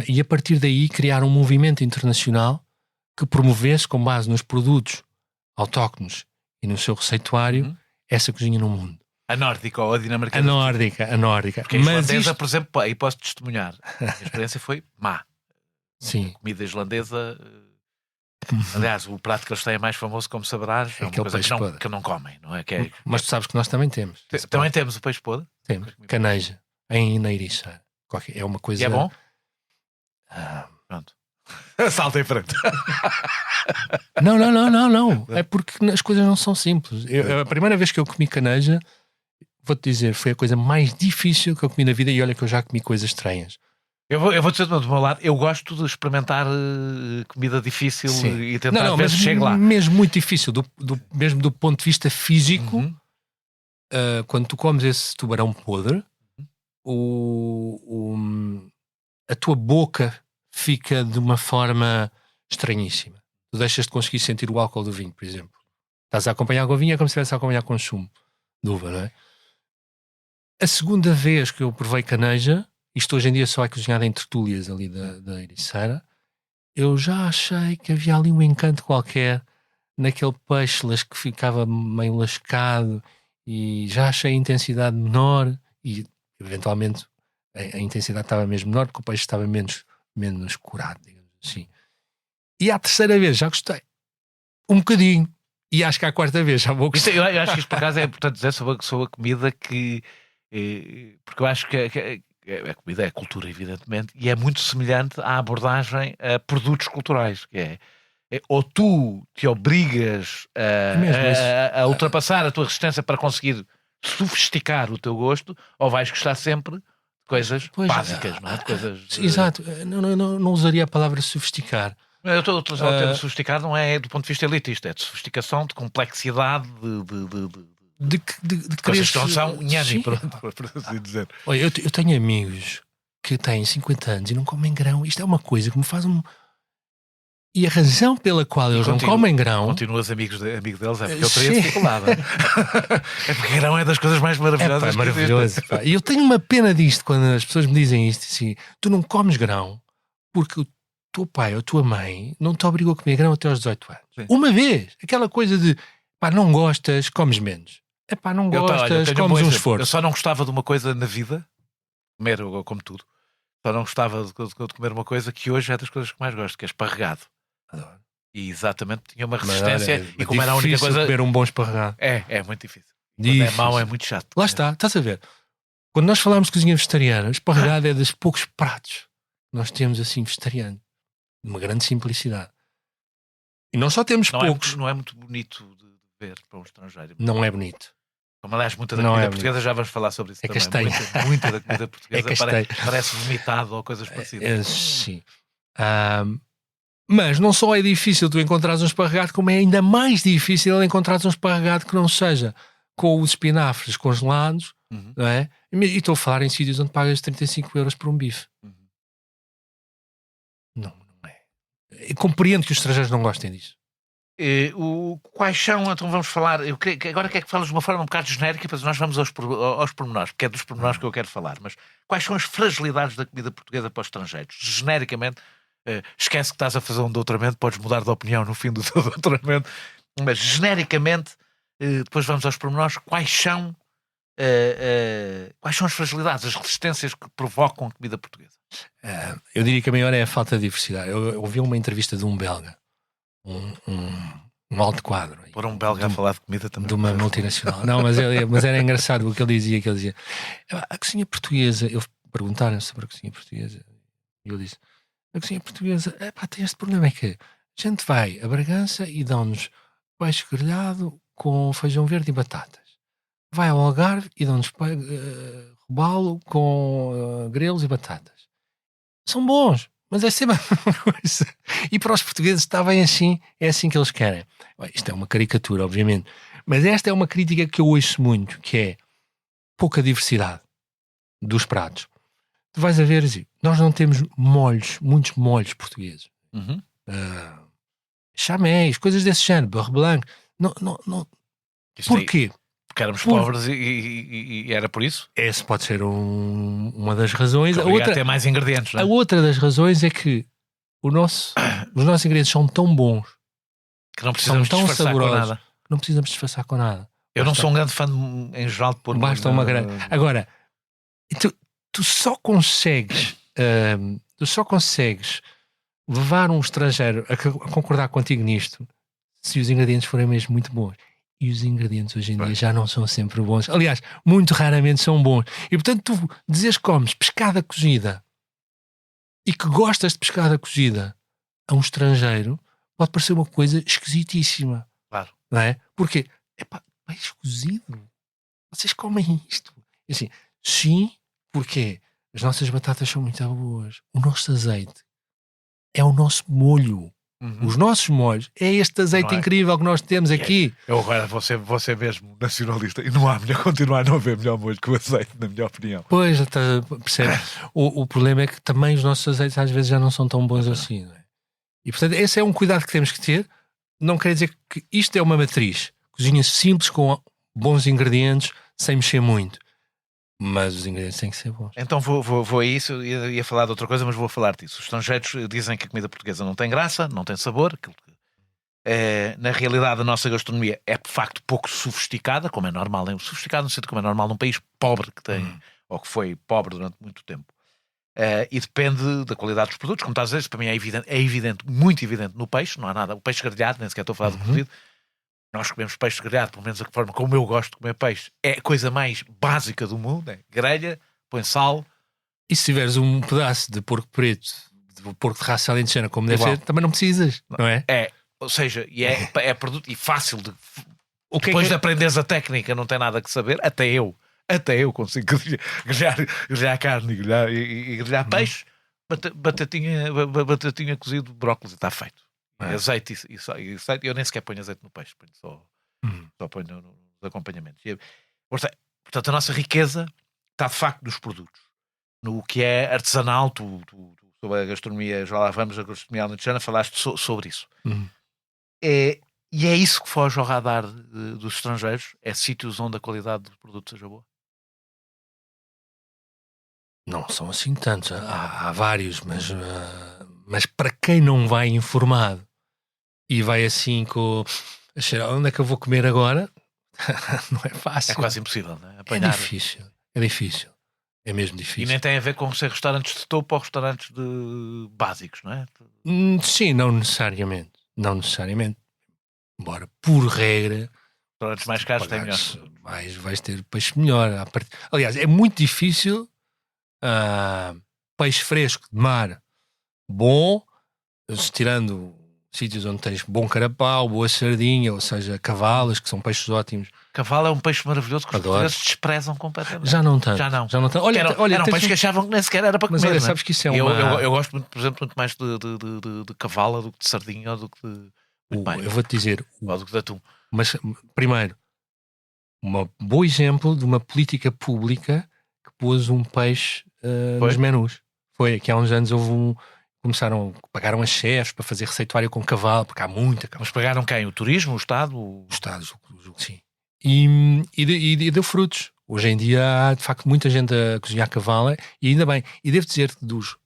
e a partir daí criar um movimento internacional que promovesse, com base nos produtos autóctonos e no seu receituário, essa cozinha no mundo. A nórdica ou a dinamarquesa? A nórdica. Porque a islandesa, por exemplo, aí posso testemunhar. A experiência foi má. Sim. A comida islandesa... Aliás, o prato que eles têm mais famoso, como saberás, é uma coisa que não comem, não é? Mas tu sabes que nós também temos. Também temos o peixe podre? Temos. Caneja, na Ericeira. É uma coisa... E é bom? Pronto. Salta em frente. Não. É porque as coisas não são simples. A primeira vez que eu comi caneja, vou-te dizer, foi a coisa mais difícil que eu comi na vida, e olha que eu já comi coisas estranhas. Eu vou dizer do meu lado, eu gosto de experimentar comida difícil. Sim. E tentar ver se chego lá. Mesmo muito difícil, mesmo do ponto de vista físico, quando tu comes esse tubarão podre, a tua boca fica de uma forma estranhíssima. Tu deixas de conseguir sentir o álcool do vinho, por exemplo. Estás a acompanhar com o vinho, é como se estivesse a acompanhar com sumo de uva, não é? A segunda vez que eu provei caneja, isto hoje em dia só é cozinhado em tertúlias ali da Ericeira, eu já achei que havia ali um encanto qualquer naquele peixe que ficava meio lascado, e já achei a intensidade menor, e eventualmente a intensidade estava mesmo menor porque o peixe estava menos curado, digamos assim. E à terceira vez já gostei um bocadinho, e acho que à quarta vez já vou gostar. Eu acho que isto por acaso é importante dizer sobre a comida, porque eu acho que a comida é cultura, evidentemente, e é muito semelhante à abordagem a produtos culturais, que é ou tu te obrigas a ultrapassar a tua resistência para conseguir sofisticar o teu gosto, ou vais gostar sempre de coisas básicas, não é? De coisas, exato, não usaria a palavra sofisticar. Eu estou a utilizar o termo sofisticar, não é do ponto de vista elitista, é de sofisticação, de complexidade, de coisas que não são nhani, por assim dizer. Olha, eu tenho amigos que têm 50 anos e não comem grão. Isto é uma coisa que me faz E a razão pela qual eles não comem grão... Continuas amigo deles, é porque eu teria dificuldade. É porque grão é das coisas mais maravilhosas. É maravilhoso. E eu tenho uma pena disto quando as pessoas me dizem isto, assim, tu não comes grão porque o teu pai ou a tua mãe não te obrigou a comer grão até aos 18 anos. Sim. Uma vez. Aquela coisa de, não gostas, comes menos. Não gostas, comes um esforço. Eu só não gostava de uma coisa na vida, comer como tudo, só não gostava de comer uma coisa que hoje é das coisas que mais gosto, que é esparregado. Adoro. E exatamente tinha uma resistência. E como era a única coisa... comer um bom esparregado. É muito difícil. Quando é mau é muito chato. Lá está, estás a ver. Quando nós falamos de cozinha vegetariana, esparregado é dos poucos pratos que nós temos assim vegetariano. De uma grande simplicidade. E não só temos poucos. Não é muito bonito de ver para um estrangeiro. Não é bonito. Como aliás, muita da comida portuguesa, já vamos falar sobre isso também. Castanho. Muita da comida portuguesa parece vomitado ou coisas parecidas. Sim. Mas não só é difícil tu encontrares um esparregado, como é ainda mais difícil encontrares um esparregado que não seja com os espinafres congelados, não é? E estou a falar em sítios onde pagas 35 euros por um bife. Não é. Eu compreendo que os estrangeiros não gostem disso. Quais são, então vamos falar, agora quero que falas de uma forma um bocado genérica, depois nós vamos aos pormenores, porque é dos pormenores que eu quero falar, mas quais são as fragilidades da comida portuguesa para os estrangeiros? Genericamente, esquece que estás a fazer um doutoramento, podes mudar de opinião no fim do teu doutoramento, mas genericamente, depois vamos aos pormenores, quais são as fragilidades, as resistências que provocam a comida portuguesa? Eu diria que a maior é a falta de diversidade. Eu ouvi uma entrevista de um belga, um alto quadro. Por um belga a falar de comida também. De uma multinacional. Não, mas era engraçado o que ele dizia. A cozinha portuguesa, eu perguntaram sobre a cozinha portuguesa, e eu disse, a cozinha portuguesa, tem este problema, é que a gente vai a Bragança e dão-nos peixe grelhado com feijão verde e batatas. Vai ao Algarve e dão-nos robalo com grelos e batatas. São bons, mas é sempre a mesma coisa. E para os portugueses está bem assim, é assim que eles querem. Isto é uma caricatura, obviamente. Mas esta é uma crítica que eu ouço muito, que é pouca diversidade dos pratos. Tu vais a ver, assim, nós não temos muitos molhos portugueses. Chamés, coisas desse género, beurre blanc. Não. Porquê? Porque éramos pobres e era por isso? Essa pode ser uma das razões. A outra, ter mais ingredientes, não é? A outra das razões é que os nossos ingredientes são tão bons que não precisamos disfarçar com nada. Não precisamos disfarçar com nada. Eu não sou um grande fã, em geral, de pôr... Basta uma grande... Agora, tu só consegues levar um estrangeiro a concordar contigo nisto se os ingredientes forem mesmo muito bons. E os ingredientes hoje em dia já não são sempre bons. Aliás, muito raramente são bons. E portanto, tu dizes que comes pescada cozida e que gostas de pescada cozida a um estrangeiro, pode parecer uma coisa esquisitíssima. Claro. Não é? Porque, peixe cozido? Vocês comem isto? E assim, sim, porque as nossas batatas são muito boas. O nosso azeite é o nosso molho. Os nossos molhos é este azeite incrível que nós temos aqui. Eu agora vou ser mesmo nacionalista e não há melhor, continuar a não haver melhor molho que o azeite, na minha opinião. Pois, percebe? O problema é que também os nossos azeites às vezes já não são tão bons assim, não é? E portanto esse é um cuidado que temos que ter. Não quer dizer que isto é uma matriz. Cozinha simples com bons ingredientes, sem mexer muito. Mas os ingredientes têm que ser bons. Então vou a isso. Eu ia falar de outra coisa, mas vou falar disso. Os estrangeiros dizem que a comida portuguesa não tem graça, não tem sabor. Na realidade, a nossa gastronomia é de facto pouco sofisticada, como é normal. Sofisticada no sentido como é normal num país pobre que tem, ou que foi pobre durante muito tempo. E depende da qualidade dos produtos. Como estás a dizer, para mim é evidente, muito evidente no peixe. Não há nada. O peixe grelhado, nem sequer estou a falar do cozido. Nós comemos peixe grelhado, pelo menos a forma como eu gosto de comer peixe. É a coisa mais básica do mundo. Grelha, põe sal. E se tiveres um pedaço de porco preto, de porco de raça alentejana, como deve ser, também não precisas, não é? Ou seja, é produto e fácil de... Depois de aprenderes a técnica, não tem nada que saber. Até eu consigo grelhar carne e grelhar peixe. Batatinha cozido, brócolis, e está feito. Azeite e eu nem sequer ponho azeite no peixe, só ponho nos acompanhamentos. Portanto, a nossa riqueza está de facto nos produtos, no que é artesanal. Tu sobre a gastronomia, já lá vamos, a gastronomia alentejana, falaste sobre isso. E é isso que foge ao radar dos estrangeiros? É sítios onde a qualidade dos produtos seja boa? Não são assim tantos, há vários, mas para quem não vai informado e vai assim com a cheirar, onde é que eu vou comer agora? Não é fácil. É quase impossível, não é? Apanhar. É difícil. É mesmo difícil. E nem tem a ver com ser restaurantes de topo ou restaurantes básicos, não é? Sim, não necessariamente. Não necessariamente. Embora, por regra, restaurantes mais caros têm melhor. Vais ter peixe melhor. Aliás, é muito difícil peixe fresco de mar bom, tirando sítios onde tens bom carapau, boa sardinha, ou seja, cavalas, que são peixes ótimos. Cavalo é um peixe maravilhoso que os portugueses desprezam completamente. Já não tanto. Olha, era um peixe que achavam que nem sequer era para comer. Mas olha, sabes que isso é eu gosto, muito, por exemplo, muito mais de cavala do que de sardinha ou do que de... Eu vou-te dizer... Ou do que de atum. Mas, primeiro, um bom exemplo de uma política pública que pôs um peixe nos menus. Foi que há uns anos pagaram a chefes para fazer receituário com cavalo, porque há muita cavalo. Mas pagaram quem? O turismo? O Estado? O Estado, julgo que sim. E deu frutos. Hoje em dia há, de facto, muita gente a cozinhar cavala, e ainda bem. E devo dizer que dos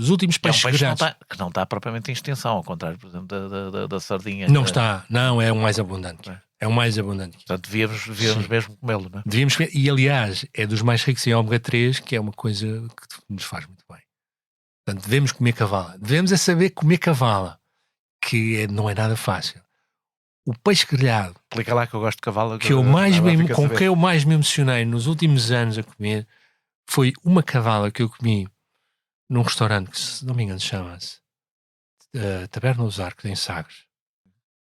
últimos peixes grelhados... que não está propriamente em extensão, ao contrário, por exemplo, da sardinha. Não está. Não, é o mais abundante. É o mais abundante. Portanto, devíamos mesmo comê-lo, não é? Devíamos comer. E, aliás, é dos mais ricos em ômega 3, que é uma coisa que nos faz muito bem. Portanto, devemos comer cavala. Devemos saber comer cavala, que não é nada fácil. O peixe grelhado... Explica lá que eu gosto de cavala. Com que eu mais me emocionei nos últimos anos a comer foi uma cavala que eu comi num restaurante que, se não me engano, chama-se Taberna dos Arcos, em Sagres.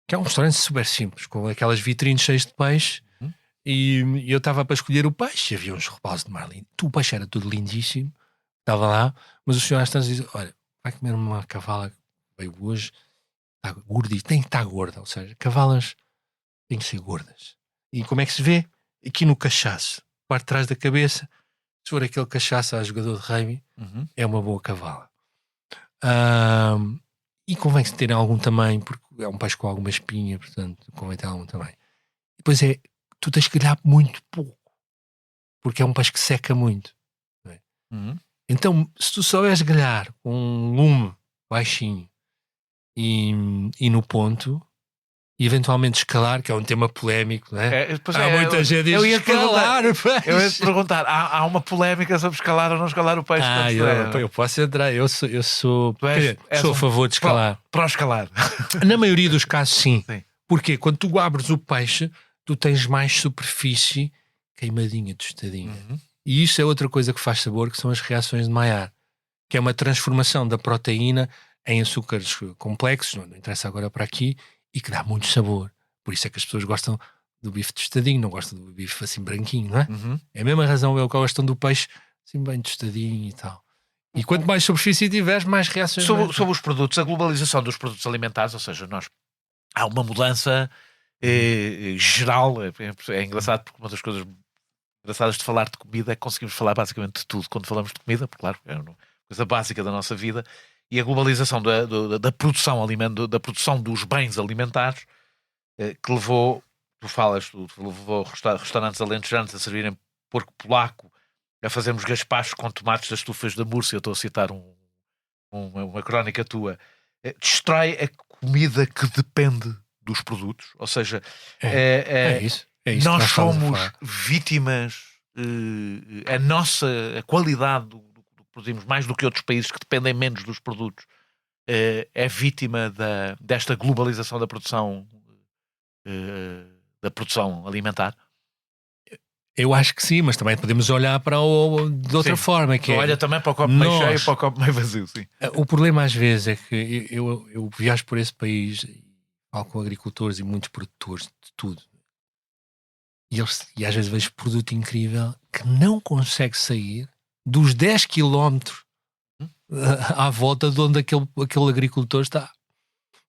Que é um restaurante super simples, com aquelas vitrines cheias de peixe. E eu estava para escolher o peixe, havia uns ropalos de mar lindo. O peixe era tudo lindíssimo, estava lá, mas o senhor às tantas diz: olha, vai comer uma cavala que veio hoje, está gorda e tem que estar gorda, ou seja, cavalas têm que ser gordas. E como é que se vê? Aqui no cachaço, parte de trás da cabeça, se for aquele cachaço a jogador de rugby, é uma boa cavala. E convém-se ter algum tamanho, porque é um peixe com alguma espinha, portanto convém ter algum tamanho. depois tu tens que grelhar muito pouco, porque é um peixe que seca muito. Não é? Então, se tu souberes grelhar com um lume baixinho e no ponto, e eventualmente escalar, que é um tema polémico, não é? Há muita gente diz escalar o peixe. Eu ia te perguntar, há uma polémica sobre escalar ou não escalar o peixe? Eu posso entrar, eu sou a favor de escalar. Para escalar. Na maioria dos casos, sim. Sim. Porque quando tu abres o peixe, tu tens mais superfície queimadinha, tostadinha. E isso é outra coisa que faz sabor, que são as reações de Maillard, que é uma transformação da proteína em açúcares complexos, não interessa agora para aqui, e que dá muito sabor. Por isso é que as pessoas gostam do bife tostadinho, não gostam do bife assim branquinho, não é? É a mesma razão pela qual gostam do peixe assim bem tostadinho e tal. E quanto mais superfície tiveres, mais reações. Sobre os produtos, a globalização dos produtos alimentares, ou seja, há uma mudança geral. É engraçado porque uma das coisas engraçadas de falar de comida é que conseguimos falar basicamente de tudo quando falamos de comida, porque claro, é uma coisa básica da nossa vida. E a globalização da produção dos bens alimentares que levou, levou restaurantes alentejanos a servirem porco polaco, a fazermos gazpachos com tomates das estufas da Múrcia. Eu estou a citar uma crónica tua. Destrói a comida que depende dos produtos, ou seja, é isso nós somos vítimas, a qualidade do que produzimos, mais do que outros países que dependem menos dos produtos, é vítima desta globalização da produção alimentar. Eu acho que sim, mas também podemos olhar para de outra forma. Que olha também para o copo meio cheio e para o copo meio vazio. Sim. O problema às vezes é que eu viajo por esse país, falo com agricultores e muitos produtores de tudo, e às vezes vejo produto incrível que não consegue sair dos 10 km à volta de onde aquele agricultor está,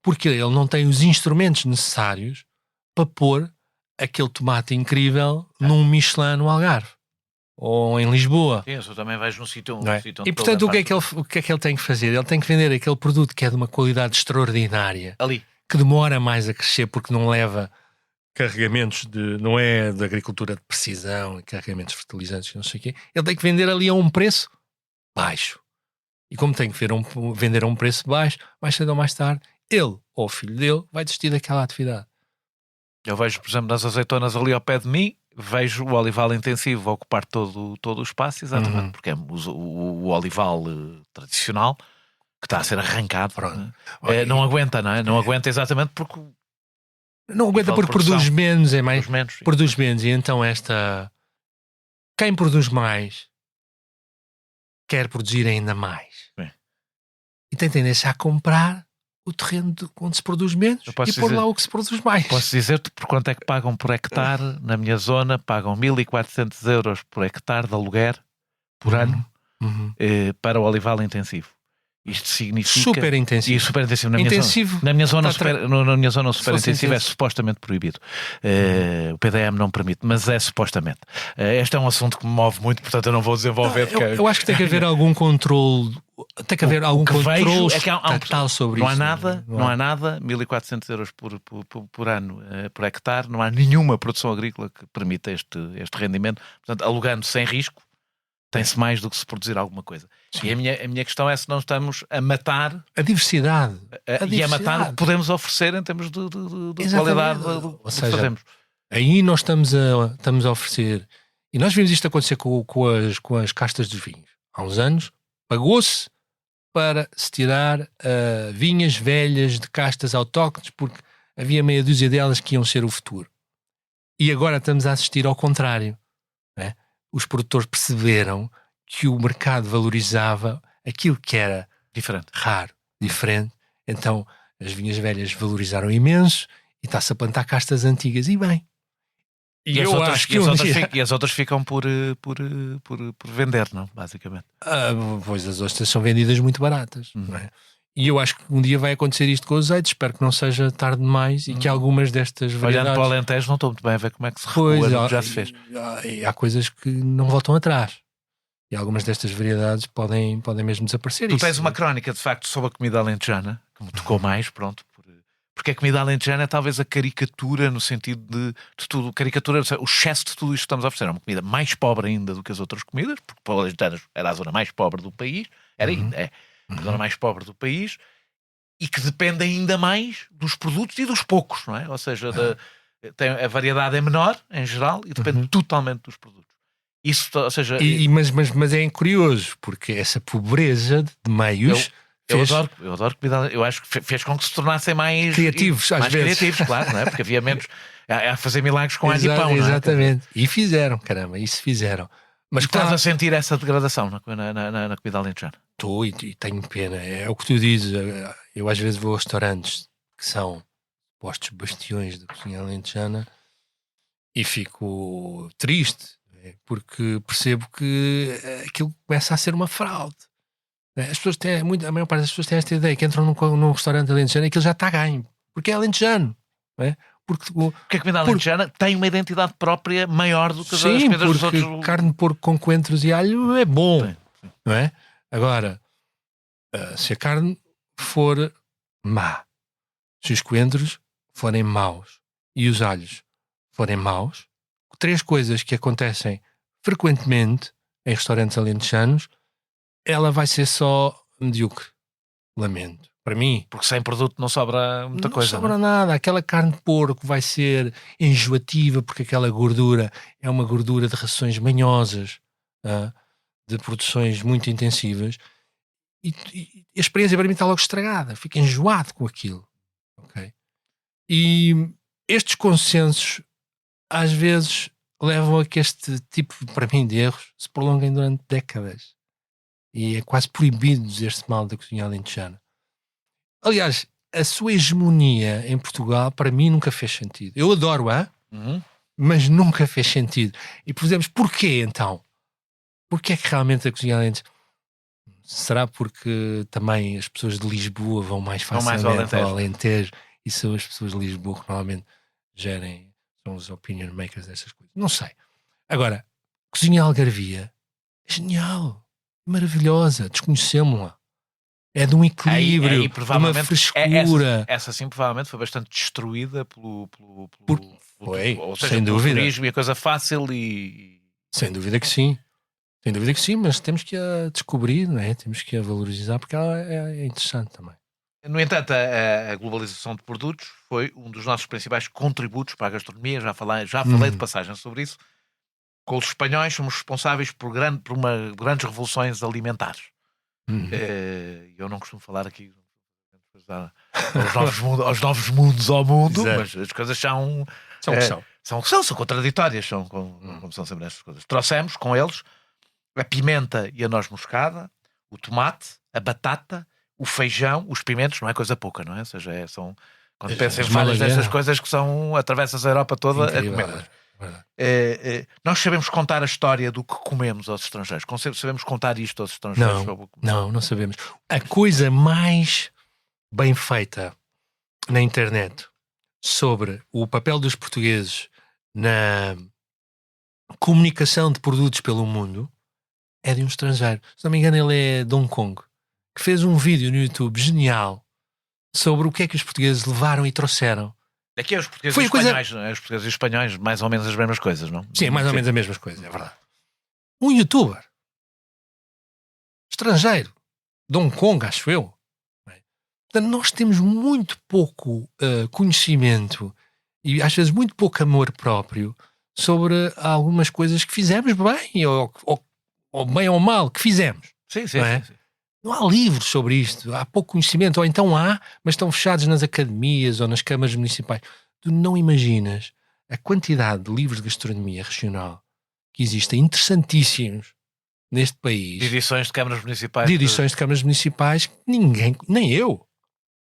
porque ele não tem os instrumentos necessários para pôr aquele tomate incrível num Michelin no Algarve ou em Lisboa. Sim, eu também vejo num sítio e portanto o que é que ele tem que fazer? Ele tem que vender aquele produto que é de uma qualidade extraordinária, ali, que demora mais a crescer porque não leva carregamentos não é de agricultura de precisão, carregamentos fertilizantes, não sei o quê. Ele tem que vender ali a um preço baixo. E como tem que vender a um preço baixo, mais cedo ou mais tarde, ele ou o filho dele vai desistir daquela atividade. Eu vejo, por exemplo, nas azeitonas ali ao pé de mim, vejo o olival intensivo ocupar todo o espaço, exatamente, porque é o olival tradicional que está a ser arrancado. Não aguenta, não é? Não aguenta exatamente porque... Não aguenta porque produz menos, produz menos. E então quem produz mais quer produzir ainda mais. Sim. E tem tendência a comprar o terreno onde se produz menos e pôr lá o que se produz mais. Posso dizer-te por quanto é que pagam por hectare na minha zona? Pagam 1.400 euros por hectare de aluguer por ano para o olival intensivo. Isto significa... Super intensivo. E super intensivo. Na minha zona o super intensivo é supostamente proibido. O PDM não permite, mas é supostamente. Este é um assunto que me move muito, portanto eu não vou desenvolver. Eu acho que tem que haver algum controle. Tem que haver algum controle estatal sobre isso. Não há nada, 1.400 euros por ano por hectare, não há nenhuma produção agrícola que permita este rendimento. Portanto, alugando sem risco, tem-se mais do que se produzir alguma coisa. Sim. E a minha questão é se não estamos a matar a diversidade. E a matar o que podemos oferecer em termos de qualidade do que fazemos. Aí nós estamos a oferecer, e nós vimos isto acontecer com as castas dos vinhos. Há uns anos pagou-se para se tirar vinhas velhas de castas autóctones porque havia meia dúzia delas que iam ser o futuro. E agora estamos a assistir ao contrário, não é? Os produtores perceberam que o mercado valorizava aquilo que era raro, diferente. Então as vinhas velhas valorizaram imenso e está-se a plantar castas antigas. E bem. E as outras ficam por vender, não? Basicamente. Pois as ostras são vendidas muito baratas. Não é? E eu acho que um dia vai acontecer isto com o azeite. Espero que não seja tarde demais e que algumas destas variedades... Olhando para o Alentejo não estou muito bem a ver como é que se recua, já se fez. Há coisas que não voltam atrás. E algumas destas variedades podem mesmo desaparecer. Tu tens uma crónica, de facto, sobre a comida alentejana, que me tocou mais, pronto, porque a comida alentejana é talvez a caricatura no sentido de tudo, caricatura, o excesso de tudo isto que estamos a oferecer. É uma comida mais pobre ainda do que as outras comidas, porque para os alentejanos era a zona mais pobre do país, era ainda, é a zona mais pobre do país, e que depende ainda mais dos produtos e dos poucos, não é? Ou seja, a variedade é menor, em geral, e depende totalmente dos produtos. Isso, ou seja... Mas é curioso, porque essa pobreza de meios... Eu adoro comida. Eu acho que fez com que se tornassem mais criativos, às vezes. Criativos, claro, não é? Porque havia menos a fazer milagres com alho e pão, exatamente. Não é? E fizeram, caramba, isso fizeram. Mas estás a sentir essa degradação na comida alentejana? Estou e tenho pena. É o que tu dizes. Eu às vezes vou a restaurantes que são postos bastiões da cozinha alentejana e fico triste, porque percebo que aquilo começa a ser uma fraude. As pessoas têm, a maior parte das pessoas tem esta ideia que entram num restaurante alentejano e aquilo já está ganho, porque é alentejano, não é? Porque a comida alentejana tem uma identidade própria maior do que as comidas dos outros. Sim, porque carne de porco com coentros e alho é bom, sim. Não é? Agora, se a carne for má, se os coentros forem maus e os alhos forem maus, 3 coisas que acontecem frequentemente em restaurantes alentejanos, ela vai ser só medíocre. Lamento. Para mim. Porque sem produto não sobra muita coisa. Não sobra nada. Aquela carne de porco vai ser enjoativa porque aquela gordura é uma gordura de rações manhosas, de produções muito intensivas. E a experiência para mim está logo estragada. Fica enjoado com aquilo. Okay? E estes consensos às vezes levam a que este tipo, para mim, de erros se prolonguem durante décadas. E é quase proibido dizer-se mal da cozinha alentejana. Aliás, a sua hegemonia em Portugal, para mim, nunca fez sentido. Eu adoro-a, mas nunca fez sentido. E, por exemplo, porquê, então? Porquê é que realmente a cozinha alentejana... Será porque também as pessoas de Lisboa vão mais facilmente ao Alentejo e são as pessoas de Lisboa que normalmente são os opinion makers dessas coisas? Não sei. Agora, cozinha algarvia é genial. Maravilhosa, desconhecemos-la. É de um equilíbrio, de uma frescura. Essa sim, provavelmente foi bastante destruída pelo ou seja, sem dúvida. Turismo e a coisa fácil e... Sem dúvida que sim. Sem dúvida que sim, mas temos que a descobrir, não é? Temos que a valorizar porque ela é interessante também. No entanto, a globalização de produtos foi um dos nossos principais contributos para a gastronomia. Já falei de passagem sobre isso. Com os espanhóis somos responsáveis por grandes revoluções alimentares. Eu não costumo falar aqui aos novos mundos ao mundo, mas as coisas são contraditórias, como são sempre estas coisas. Trouxemos com eles a pimenta e a noz moscada, o tomate, a batata, o feijão, os pimentos, não é coisa pouca, não é? Ou seja, quando pensam em várias destas coisas que atravessas a Europa toda a comer. Nós sabemos contar a história do que comemos aos estrangeiros. Sabemos contar isto aos estrangeiros? Não sabemos. A coisa mais bem feita na internet sobre o papel dos portugueses na comunicação de produtos pelo mundo é de um estrangeiro. Se não me engano, ele é de Hong Kong, que fez um vídeo no YouTube genial sobre o que é que os portugueses levaram e trouxeram. Aqui é os portugueses e espanhóis, não é? Os portugueses e espanhóis, mais ou menos as mesmas coisas, não? Sim, mais ou menos as mesmas coisas, é verdade. Um youtuber estrangeiro, de Hong Kong, acho eu. Portanto, nós temos muito pouco conhecimento e às vezes muito pouco amor próprio sobre algumas coisas que fizemos bem ou bem ou mal que fizemos. Sim. Não há livros sobre isto, há pouco conhecimento, ou então há, mas estão fechados nas academias ou nas câmaras municipais. Tu não imaginas a quantidade de livros de gastronomia regional que existem, interessantíssimos, neste país. De edições de câmaras municipais. De edições de câmaras municipais que ninguém, nem eu.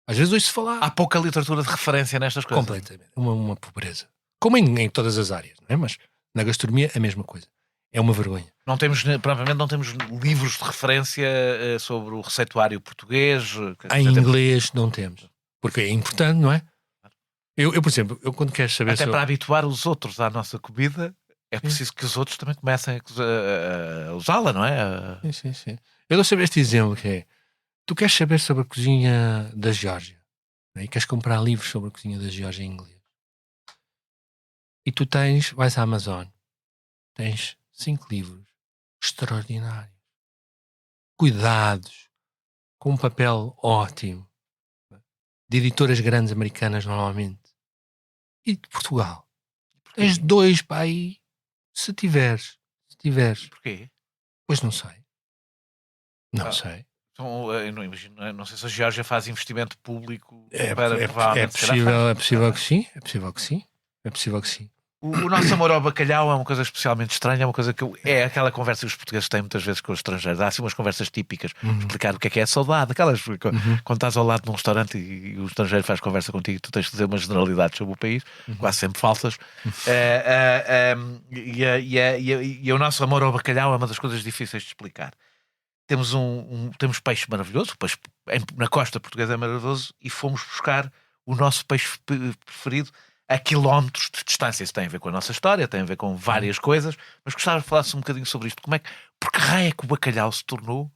Às vezes ouço falar. Há pouca literatura de referência nestas coisas. Completamente. Uma pobreza. Como em todas as áreas, não é? Mas na gastronomia a mesma coisa. É uma vergonha. Provavelmente não temos livros de referência sobre o receituário português. Em inglês não temos. Porque é importante, não é? Eu por exemplo, quando quero saber... Até para habituar os outros à nossa comida, é preciso que os outros também comecem a usá-la, não é? Sim. Eu dou sempre este exemplo que é: tu queres saber sobre a cozinha da Geórgia? não é? E queres comprar livros sobre a cozinha da Geórgia em inglês. E tu vais à Amazon, tens 5 livros extraordinários, cuidados, com um papel ótimo, de editoras grandes americanas normalmente, e de Portugal. Tens 2 para aí, se tiveres. Porquê? Pois não sei. Não sei. Então, eu não imagino, não sei se a Geórgia faz investimento público É provavelmente possível que sim. É possível que sim. O nosso amor ao bacalhau é uma coisa especialmente estranha, é uma coisa que é aquela conversa que os portugueses têm muitas vezes com os estrangeiros. Há assim umas conversas típicas, explicar o que é a saudade, aquelas quando estás ao lado de um restaurante e o estrangeiro faz conversa contigo, tu tens de dizer umas generalidades sobre o país, quase sempre falsas. E o nosso amor ao bacalhau é uma das coisas difíceis de explicar. Temos peixe maravilhoso, o peixe na costa portuguesa é maravilhoso, e fomos buscar o nosso peixe preferido a quilómetros de distância. Isso tem a ver com a nossa história, tem a ver com várias coisas, mas gostava de falar-se um bocadinho sobre isto. Porque raio é que o bacalhau se tornou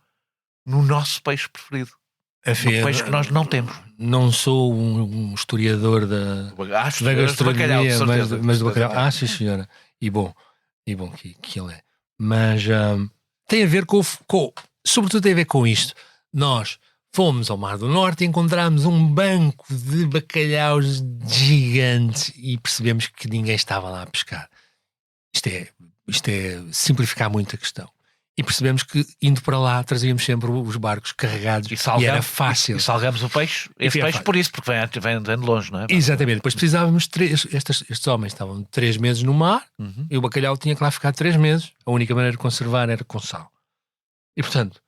no nosso peixe preferido? Um peixe que nós não temos. Não sou um historiador da gastronomia, mas do bacalhau. Sim, senhora. E bom que ele é. Mas tem a ver sobretudo tem a ver com isto. Nós fomos ao Mar do Norte e encontramos um banco de bacalhaus gigantes e percebemos que ninguém estava lá a pescar. Isto é simplificar muito a questão. E percebemos que, indo para lá, trazíamos sempre os barcos carregados e era fácil. E salgamos o peixe, por isso, porque vem de longe, não é? Exatamente. Depois precisávamos estes homens estavam 3 meses no mar e o bacalhau tinha que lá ficar 3 meses. A única maneira de conservar era com sal. E, portanto,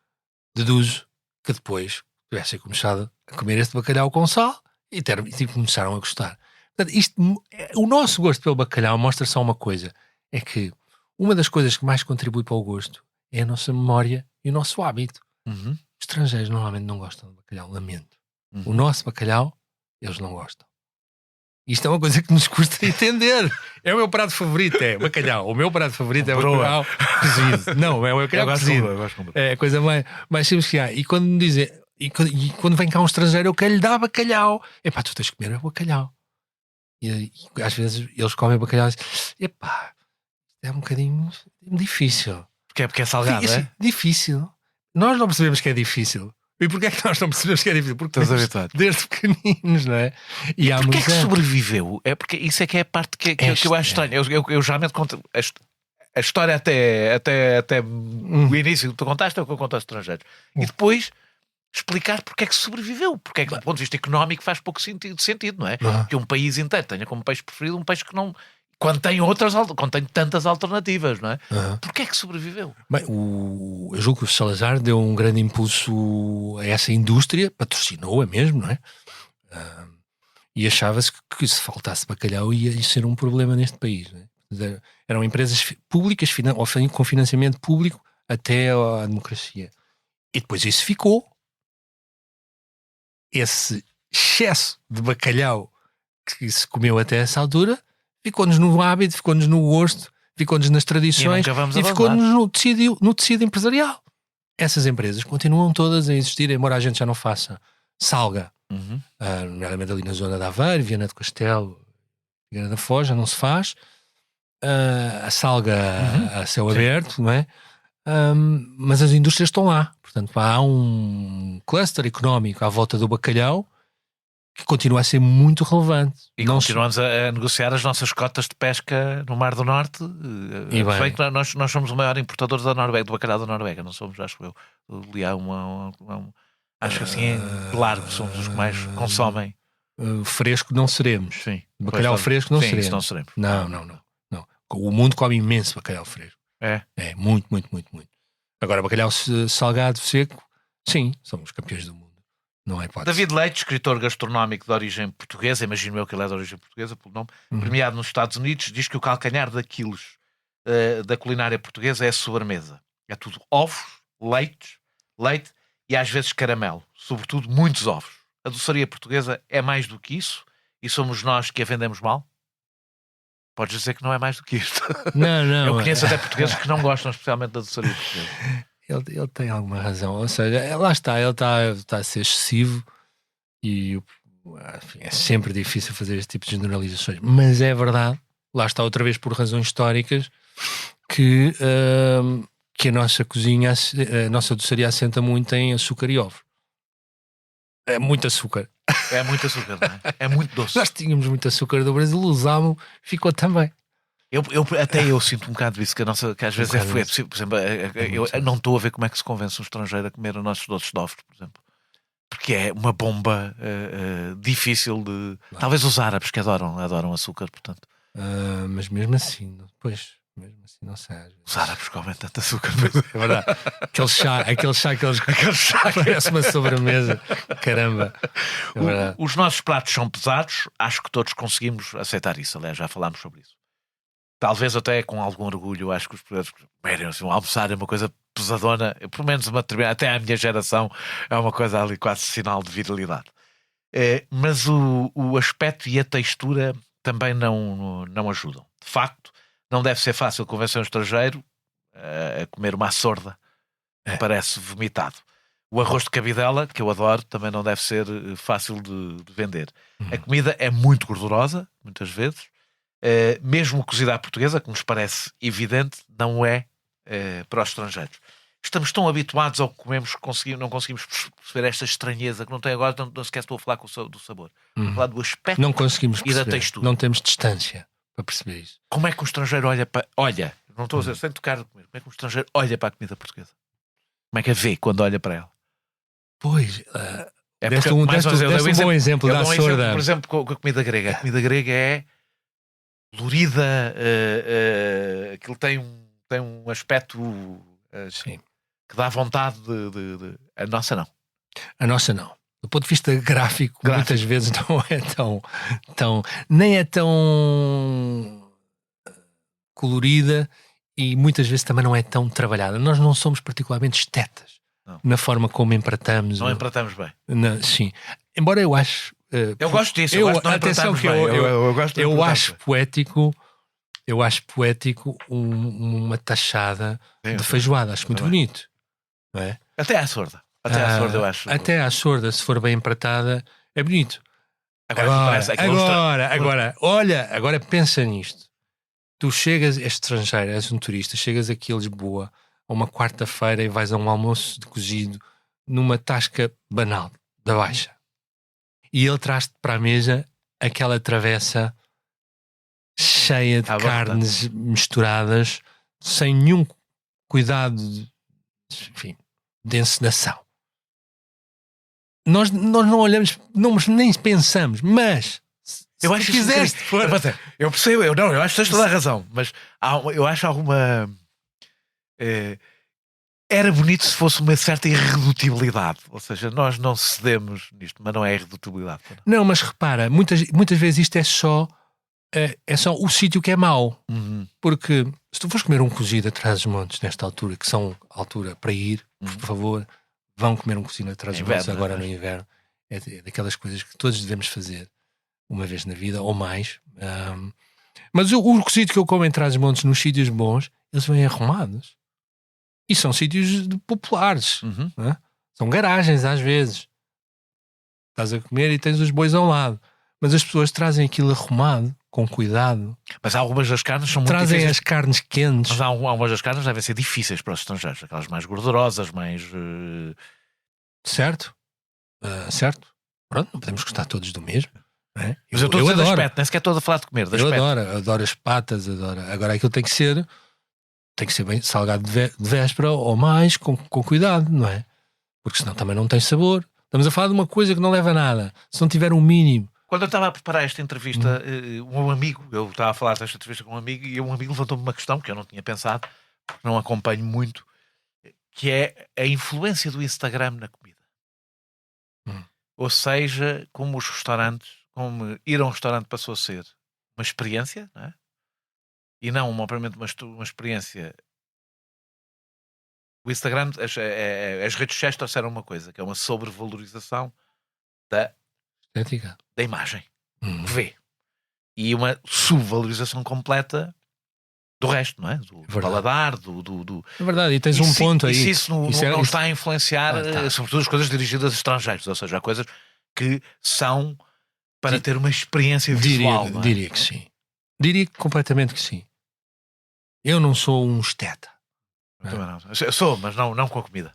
deduzo que depois tivessem começado a comer este bacalhau com sal e começaram a gostar. Portanto, o nosso gosto pelo bacalhau mostra só uma coisa, é que uma das coisas que mais contribui para o gosto é a nossa memória e o nosso hábito. Os estrangeiros normalmente não gostam de bacalhau, lamento. O nosso bacalhau, eles não gostam. Isto é uma coisa que nos custa entender. É o meu prato favorito, é bacalhau. O meu prato favorito é o bacalhau cozido. Não, é o bacalhau cozido. É a coisa mais simples que há. E quando me dizem, e quando vem cá um estrangeiro, eu quero lhe dar bacalhau. Epá, tu tens de comer o bacalhau. E às vezes eles comem bacalhau e dizem, epá, é um bocadinho difícil. Porque é salgado, é? Difícil. Nós não percebemos que é difícil. E porquê é que nós não percebemos que é difícil? Porque estamos habituados desde pequeninos, não é? E porquê é que sobreviveu? É porque isso é que é a parte que eu acho estranha. Eu geralmente conto a história até o início que tu contaste, é o que eu conto aos estrangeiros. E depois explicar porque é que sobreviveu. Porque é que, do ponto de vista económico, faz pouco sentido, não é? Que um país inteiro tenha como peixe preferido um peixe que não... Quando tem tantas alternativas, não é? Porquê é que sobreviveu? Bem, eu julgo que o Salazar deu um grande impulso a essa indústria, patrocinou-a mesmo, não é? E achava-se que se faltasse bacalhau ia ser um problema neste país, não é? Eram empresas públicas com financiamento público até à democracia. E depois isso ficou. Esse excesso de bacalhau que se comeu até essa altura ficou-nos no hábito, ficou-nos no gosto, ficou-nos nas tradições e ficou-nos no tecido empresarial. Essas empresas continuam todas a existir, embora a gente já não faça salga. Nomeadamente ali na zona de Aveiro, Viana do Castelo, Figueira da Foz, já não se faz. A salga a céu aberto, não é? Mas as indústrias estão lá. Portanto, há um cluster económico à volta do bacalhau que continua a ser muito relevante. E continuamos a negociar as nossas cotas de pesca no Mar do Norte. E bem, nós somos o maior importador da Noruega, do bacalhau da Noruega, não somos, acho eu. Ali há acho assim, claro que somos os que mais consomem. Fresco não seremos. Sim. Bacalhau fresco não seremos. Isso não seremos. Não. O mundo come imenso bacalhau fresco. É, muito. Agora, bacalhau salgado, seco, sim, somos campeões do mundo. Não é hipótese. David Leite, escritor gastronómico de origem portuguesa, imagino eu que ele é de origem portuguesa, pelo nome, premiado nos Estados Unidos, diz que o calcanhar daqueles da culinária portuguesa é a sobremesa. É tudo ovos, leite e às vezes caramelo. Sobretudo muitos ovos. A doçaria portuguesa é mais do que isso e somos nós que a vendemos mal? Podes dizer que não é mais do que isto. Não. Eu conheço até portugueses que não gostam especialmente da doçaria portuguesa. Ele tem alguma razão, ou seja, lá está, ele está a ser excessivo e enfim, é sempre difícil fazer este tipo de generalizações, mas é verdade, lá está outra vez por razões históricas, que a nossa cozinha, a nossa doçaria assenta muito em açúcar e ovo. É muito açúcar. É muito açúcar, não é? É muito doce. Nós tínhamos muito açúcar do Brasil, usámos, ficou também. Até eu sinto um bocado isso, que às vezes é possível. Por exemplo, eu não estou a ver como é que se convence um estrangeiro a comer os nossos doces de ovos, por exemplo. Porque é uma bomba difícil de... Talvez os árabes que adoram açúcar, portanto. Mas mesmo assim, depois... Mesmo assim, não sei. Os árabes comem tanto açúcar. É verdade. Aquele chá que eles parece uma sobremesa. Caramba. É os nossos pratos são pesados. Acho que todos conseguimos aceitar isso. Aliás, já falámos sobre isso. Talvez até com algum orgulho. Acho que os portugueses assim, almoçar é uma coisa pesadona. Pelo menos até a minha geração é uma coisa ali quase sinal de virilidade. Mas o aspecto e a textura também não ajudam. De facto, não deve ser fácil convencer um estrangeiro a comer uma açorda. Parece vomitado. O arroz de cabidela, que eu adoro, também não deve ser fácil de vender. A comida é muito gordurosa, muitas vezes. Mesmo cozida à portuguesa, que nos parece evidente, não é para os estrangeiros. Estamos tão habituados ao que comemos que não conseguimos perceber esta estranheza que não tem agora, não sequer estou a falar do sabor. Estou a falar do aspecto não conseguimos e da textura. Não temos distância para perceber isso. Como é que um estrangeiro olha, não estou a dizer, sem tocar de comer, como é que um estrangeiro olha para a comida portuguesa? Como é que a vê quando olha para ela? Pois, deste um bom exemplo da açorda. Por exemplo, com a comida grega. A comida grega é colorida, aquilo tem um aspecto que dá vontade de... A nossa não. A nossa não. Do ponto de vista gráfico, muitas vezes não é tão nem é tão colorida e muitas vezes também não é tão trabalhada. Nós não somos particularmente estetas na forma como empratamos. Não empratamos bem. Sim. Embora eu acho... eu gosto disso. Eu gosto de não empratamos bem. Eu acho poético... Eu acho poético uma tachada de feijoada. Acho muito bonito. Não é? Até à sorda. Eu acho. Até à sorda, se for bem empratada, é bonito. Agora pensa nisto. Tu chegas, és estrangeiro, és um turista, chegas aqui a Lisboa a uma quarta-feira e vais a um almoço de cozido numa tasca banal da Baixa. E ele traz-te para a mesa aquela travessa cheia de carnes misturadas, sem nenhum cuidado de encenação. Nós não olhamos, nem pensamos, mas se eu acho quiseste eu percebo, eu acho que tens toda a razão, mas eu acho alguma era bonito se fosse uma certa irredutibilidade, ou seja, nós não cedemos nisto, mas não é irredutibilidade. Não, mas repara, muitas vezes isto é só o sítio que é mau. Porque se tu fores comer um cozido atrás dos montes nesta altura, que são altura para ir, por favor, vão comer um cozido atrás dos montes agora no inverno. É daquelas coisas que todos devemos fazer uma vez na vida ou mais. Mas o cozido que eu como em trás dos montes nos sítios bons, eles vêm arrumados e são sítios populares. Não é? São garagens às vezes. Estás a comer e tens os bois ao lado, mas as pessoas trazem aquilo arrumado, com cuidado. Mas algumas das carnes são muito trazem difíceis. As carnes quentes. Mas algumas das carnes devem ser difíceis para os estrangeiros, aquelas mais gordurosas, mais... Certo. Pronto, não podemos gostar todos do mesmo. Não é? Mas eu estou a dizer do aspecto, nem sequer estou a falar de comer. Adoro as patas, Agora aquilo tem que ser bem salgado de véspera ou mais, com cuidado, não é? Porque senão também não tem sabor. Estamos a falar de uma coisa que não leva a nada. Se não tiver um mínimo. Quando eu estava a preparar esta entrevista, eu estava a falar desta entrevista com um amigo e um amigo levantou-me uma questão que eu não tinha pensado, porque não acompanho muito, que é a influência do Instagram na comida. Ou seja, como os restaurantes, como ir a um restaurante passou a ser uma experiência, não é? E não propriamente uma experiência. O Instagram, as redes sociais trouxeram uma coisa, que é uma sobrevalorização da imagem que vê e uma subvalorização completa do resto, não é? Do paladar, É verdade, e tens um ponto aí. E se isso não está a influenciar, sobretudo as coisas dirigidas a estrangeiros, ou seja, há coisas que são para ter uma experiência visual. Diria que sim. Diria completamente que sim. Eu não sou um esteta. Também não. Eu sou, mas não com a comida.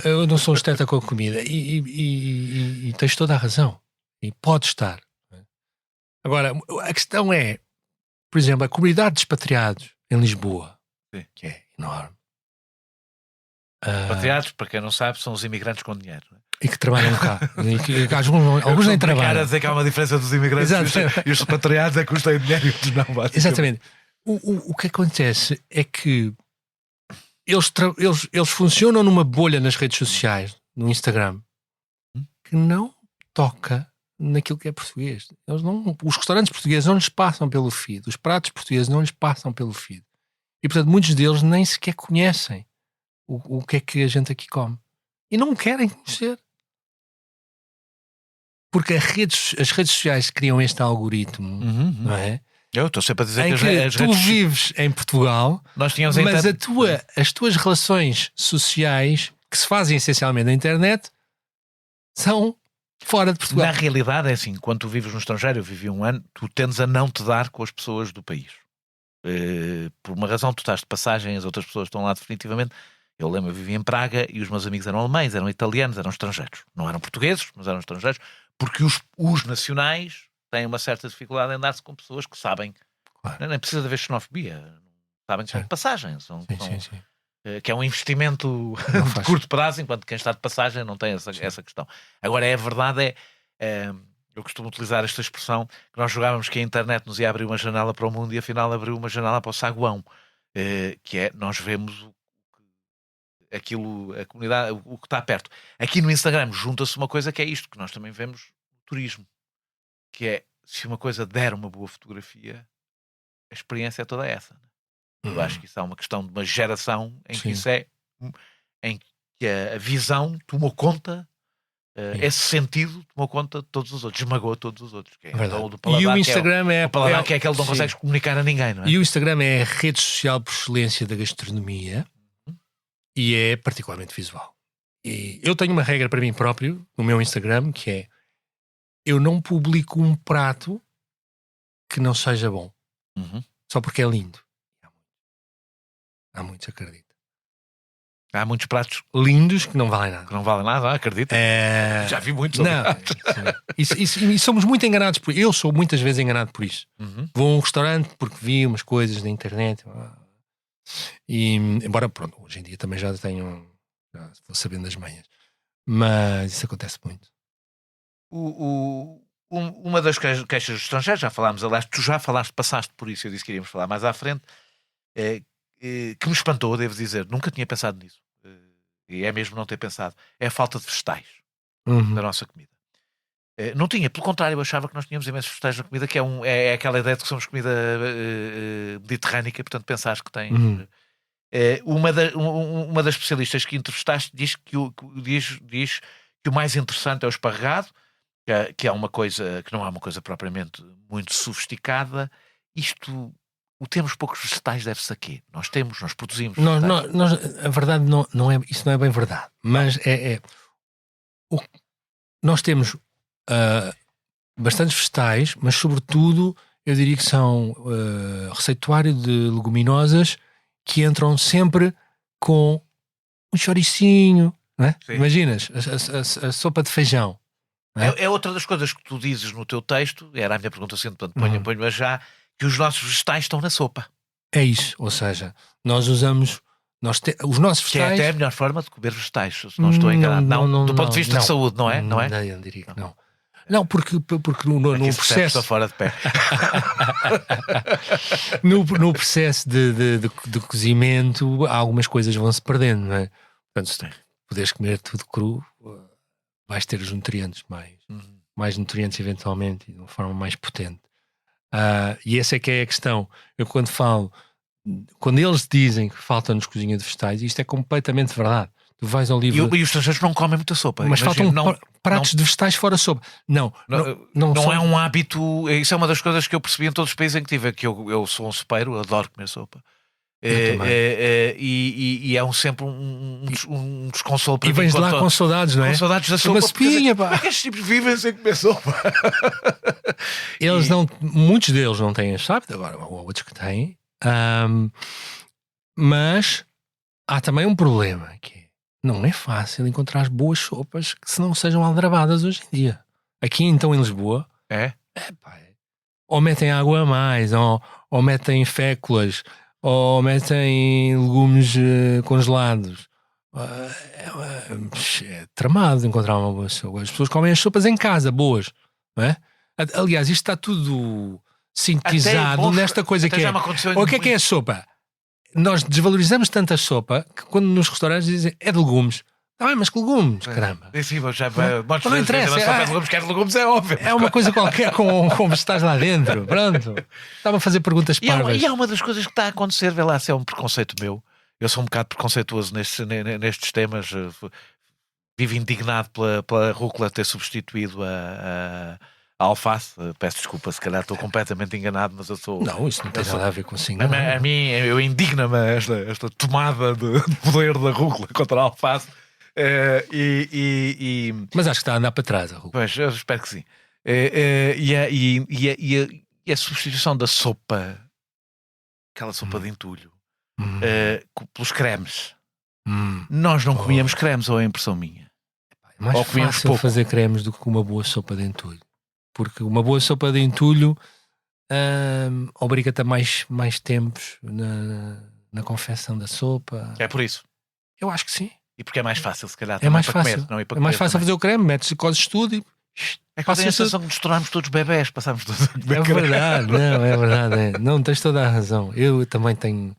Eu não sou um esteta com a comida. E tens toda a razão. E pode estar. Agora, a questão é, por exemplo, a comunidade de expatriados em Lisboa, Sim. que é enorme. Expatriados, para quem não sabe, são os imigrantes com dinheiro. E que trabalham cá. E que alguns nem trabalham. A dizer que há uma diferença dos imigrantes e os expatriados é que custam dinheiro e outros não. Exatamente. O que acontece é que eles funcionam numa bolha nas redes sociais, no Instagram, que não toca naquilo que é português. Os restaurantes portugueses não lhes passam pelo feed, os pratos portugueses não lhes passam pelo feed. E, portanto, muitos deles nem sequer conhecem o que é que a gente aqui come. E não querem conhecer. Porque as redes sociais criam este algoritmo, não é? Eu estou sempre a dizer em que tu vives em Portugal, nós tínhamos mas as tuas relações sociais, que se fazem essencialmente na internet, são fora de Portugal. Na realidade é assim, quando tu vives no estrangeiro, eu vivi um ano, tu tendes a não te dar com as pessoas do país. Por uma razão, tu estás de passagem, as outras pessoas estão lá definitivamente. Eu lembro, eu vivia em Praga e os meus amigos eram alemães, eram italianos, eram estrangeiros. Não eram portugueses, mas eram estrangeiros, porque os nacionais têm uma certa dificuldade em dar-se com pessoas que sabem. Claro. Nem precisa de haver xenofobia. Sabem que são de passagem. Sim. Que é um investimento de curto prazo, enquanto quem está de passagem não tem essa questão. Agora, a verdade eu costumo utilizar esta expressão, que nós jogávamos que a internet nos ia abrir uma janela para o mundo e afinal abriu uma janela para o saguão. Que é, nós vemos aquilo, a comunidade, o que está perto. Aqui no Instagram junta-se uma coisa que é isto, que nós também vemos no turismo, que é, se uma coisa der uma boa fotografia, a experiência é toda essa. Eu acho que isso é uma questão de uma geração em que isso é, em que a visão tomou conta, esse sentido tomou conta de todos os outros, esmagou todos os outros. Que é, então, do paladar, e o Instagram o paladar que é aquele que não consegues comunicar a ninguém, não é? E o Instagram é a rede social por excelência da gastronomia. E é particularmente visual. E eu tenho uma regra para mim próprio no meu Instagram, que é: eu não publico um prato que não seja bom. Só porque é lindo. Há muitos, acredito. Há muitos pratos lindos que não valem nada. Que não valem nada, acredito. Já vi muitos. E somos muito enganados por isso. Eu sou muitas vezes enganado por isso. Vou a um restaurante porque vi umas coisas na internet. E, embora, pronto, hoje em dia também já vou sabendo das manhas, mas isso acontece muito. Uma das queixas dos estrangeiros, já falámos, aliás, tu já passaste por isso, eu disse que iríamos falar mais à frente, que me espantou, devo dizer, nunca tinha pensado nisso, e é mesmo não ter pensado, é a falta de vegetais da nossa comida. Não tinha, pelo contrário, eu achava que nós tínhamos imensos vegetais na comida, que é aquela ideia de que somos comida mediterrânica, portanto pensares que tem. Uma das especialistas que entrevistaste diz que o mais interessante é o esparregado, que é uma coisa que não é uma coisa propriamente muito sofisticada. O termos poucos vegetais deve-se a quê? Nós produzimos. A verdade não é, isso não é bem verdade, mas nós temos bastantes vegetais, mas sobretudo eu diria que são receituário de leguminosas que entram sempre com um chouricinho, não é? Imaginas, a sopa de feijão. É outra das coisas que tu dizes no teu texto, era a minha pergunta assim, portanto ponho-a já, que os nossos vegetais estão na sopa. É isso, ou seja, nós usamos os nossos vegetais... Que é até a melhor forma de comer vegetais, se não estou enganado. Não, do ponto de vista de saúde, não é? Não, eu diria que não. Não, porque no processo... Estou fora de pé. no processo de cozimento, algumas coisas vão-se perdendo, não é? Portanto, se puderes comer tudo cru, vais ter os nutrientes mais nutrientes eventualmente, de uma forma mais potente. E essa é que é a questão. Eu quando eles dizem que falta-nos cozinha de vegetais, isto é completamente verdade. Tu vais ao livro... E os estrangeiros não comem muita sopa. Mas faltam pratos de vegetais fora sopa. Não é um hábito. Isso é uma das coisas que eu percebi em todos os países em que estive. Que eu sou um sopeiro, adoro comer sopa. E é sempre um desconsolo para mim. E vens lá com saudades, não é? Com saudades da sopa. Uma sopinha, pá. Como é que estes tipos vivem sem comer sopa? Muitos deles não têm esse hábito, agora há outros que têm. Mas há também um problema, que não é fácil encontrar boas sopas que não sejam aldrabadas hoje em dia. Aqui então em Lisboa, ou metem água a mais, ou metem féculas, ou metem legumes congelados. É tramado encontrar uma boa sopa. As pessoas comem as sopas em casa, boas, não é? Aliás, isto está tudo sintetizado nesta coisa que é. O que é a sopa? Nós desvalorizamos tanto a sopa que quando nos restaurantes dizem é de legumes. Está bem, mas que legumes, caramba. Sim, não interessa. Legumes, que é de legumes, é óbvio. É uma coisa qualquer com vegetais lá dentro. Pronto. Estava a fazer perguntas parvas. E há uma das coisas que está a acontecer, vê lá se é um preconceito meu. Eu sou um bocado preconceituoso nestes temas. Vivo indignado pela rúcula ter substituído a alface. Peço desculpa, se calhar estou completamente enganado, mas eu sou... Não, isso não tem nada a ver com assim. A mim, eu indigna-me esta tomada de poder da rúcula contra a alface. Mas acho que está a andar para trás a rúcula. Pois, eu espero que sim. E a substituição da sopa, aquela sopa de entulho, pelos cremes. Nós não comíamos cremes, ou é impressão minha? É mais fácil fazer cremes do que uma boa sopa de entulho. Porque uma boa sopa de entulho obriga-te a mais tempos na confecção da sopa. É por isso? Eu acho que sim. E porque é mais fácil, se calhar. É mais fácil. Comer, não, é mais fácil fazer o creme, metes e cozes tudo e... É que a sensação que nos tornámos todos bebés, passámos todos a comer. É verdade, não, é verdade. Não, tens toda a razão. Eu também tenho...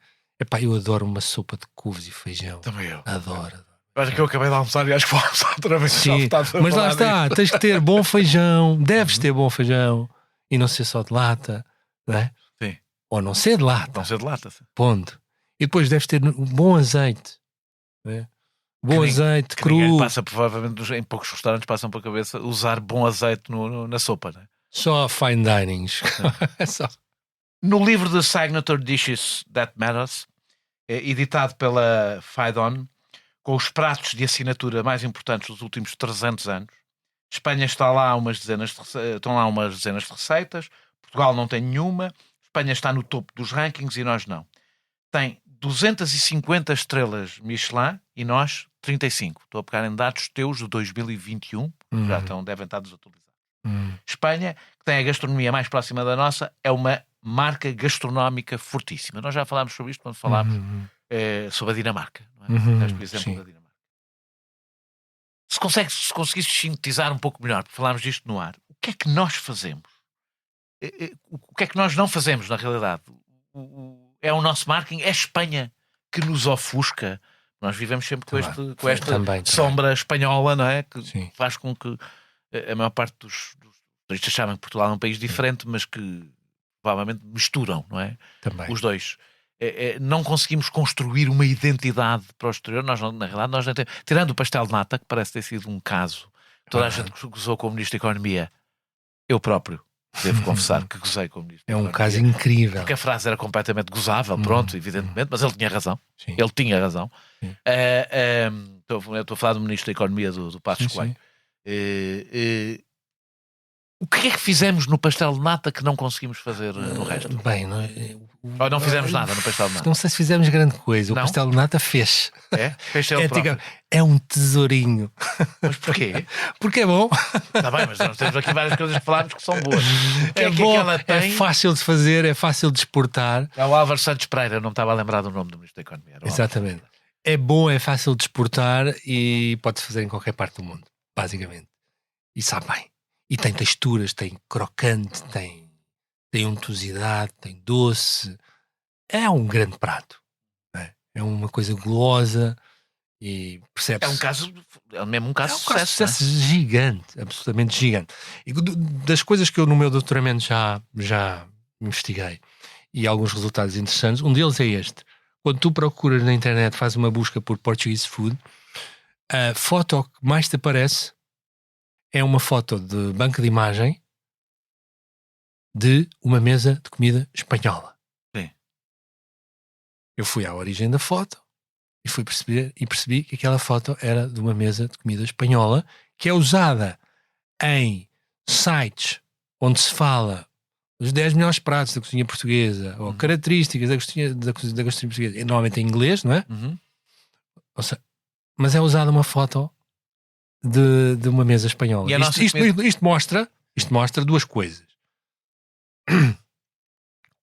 eu adoro uma sopa de couves e feijão. Também eu. Adoro. Acho que eu acabei de almoçar e acho que vou almoçar outra vez. Sim, mas lá está, tens que ter bom feijão, deves ter bom feijão e não ser só de lata, não é? Sim. Ou não ser de lata. Não ser de lata. Sim. Ponto. E depois deves ter bom azeite, não é? Bom azeite cru. Passa, provavelmente, em poucos restaurantes passam para a cabeça usar bom azeite na sopa, não é? Só fine dinings. Só. No livro de Signature Dishes That Matters, editado pela Phaidon, com os pratos de assinatura mais importantes dos últimos 300 anos. Espanha estão lá umas dezenas de receitas. Portugal não tem nenhuma. Espanha está no topo dos rankings e nós não. Tem 250 estrelas Michelin e nós 35. Estou a pegar em dados teus de 2021, já devem estar desatualizados. Espanha, que tem a gastronomia mais próxima da nossa, é uma marca gastronómica fortíssima. Nós já falámos sobre isto quando falámos sobre a Dinamarca. Não é? Por exemplo, da Dinamarca. Se conseguisses sintetizar um pouco melhor, porque falámos disto no ar, o que é que nós fazemos? O que é que nós não fazemos, na realidade? É o nosso marketing? É a Espanha que nos ofusca? Nós vivemos sempre com esta sombra espanhola, não é? Que faz com que a maior parte dos turistas sabem que Portugal é um país diferente, mas que provavelmente misturam, não é? Também. Os dois. Não conseguimos construir uma identidade para o exterior. Nós, na realidade, nós não temos, tirando o pastel de nata, que parece ter sido um caso, toda a gente gozou com o Ministro da Economia. Eu próprio devo confessar que gozei com o Ministro da Economia. É um caso incrível. Porque a frase era completamente gozável, pronto, evidentemente, mas ele tinha razão. Sim. Ele tinha razão. Estou a falar do Ministro da Economia do Passos Coelho. O que é que fizemos no pastel de nata que não conseguimos fazer no resto? Bem, ou não fizemos nada no pastel de nata? Não sei se fizemos grande coisa. O pastel de nata fez. Fez ele próprio. É um tesourinho. Mas porquê? Porque é bom. Está bem, mas nós temos aqui várias coisas que falámos que são boas. É bom, que ela tem? É fácil de fazer, é fácil de exportar. É o Álvaro Santos Pereira, não estava a lembrar do nome do Ministro da Economia. Exatamente. É bom, é fácil de exportar e pode-se fazer em qualquer parte do mundo, basicamente. E sabe bem. E tem texturas, tem crocante, tem untuosidade, tem doce. É um grande prato. É uma coisa gulosa e percebe-se. É mesmo um caso de sucesso. Sucesso gigante, absolutamente gigante. E das coisas que eu no meu doutoramento já investiguei e alguns resultados interessantes, um deles é este. Quando tu procuras na internet, fazes uma busca por Portuguese food, a foto que mais te aparece é uma foto de banco de imagem de uma mesa de comida espanhola. Sim. Eu fui à origem da foto e percebi que aquela foto era de uma mesa de comida espanhola que é usada em sites onde se fala os 10 melhores pratos da cozinha portuguesa ou características da cozinha portuguesa, normalmente em inglês, não é? Ou seja, mas é usada uma foto de uma mesa espanhola. Isto mostra duas coisas.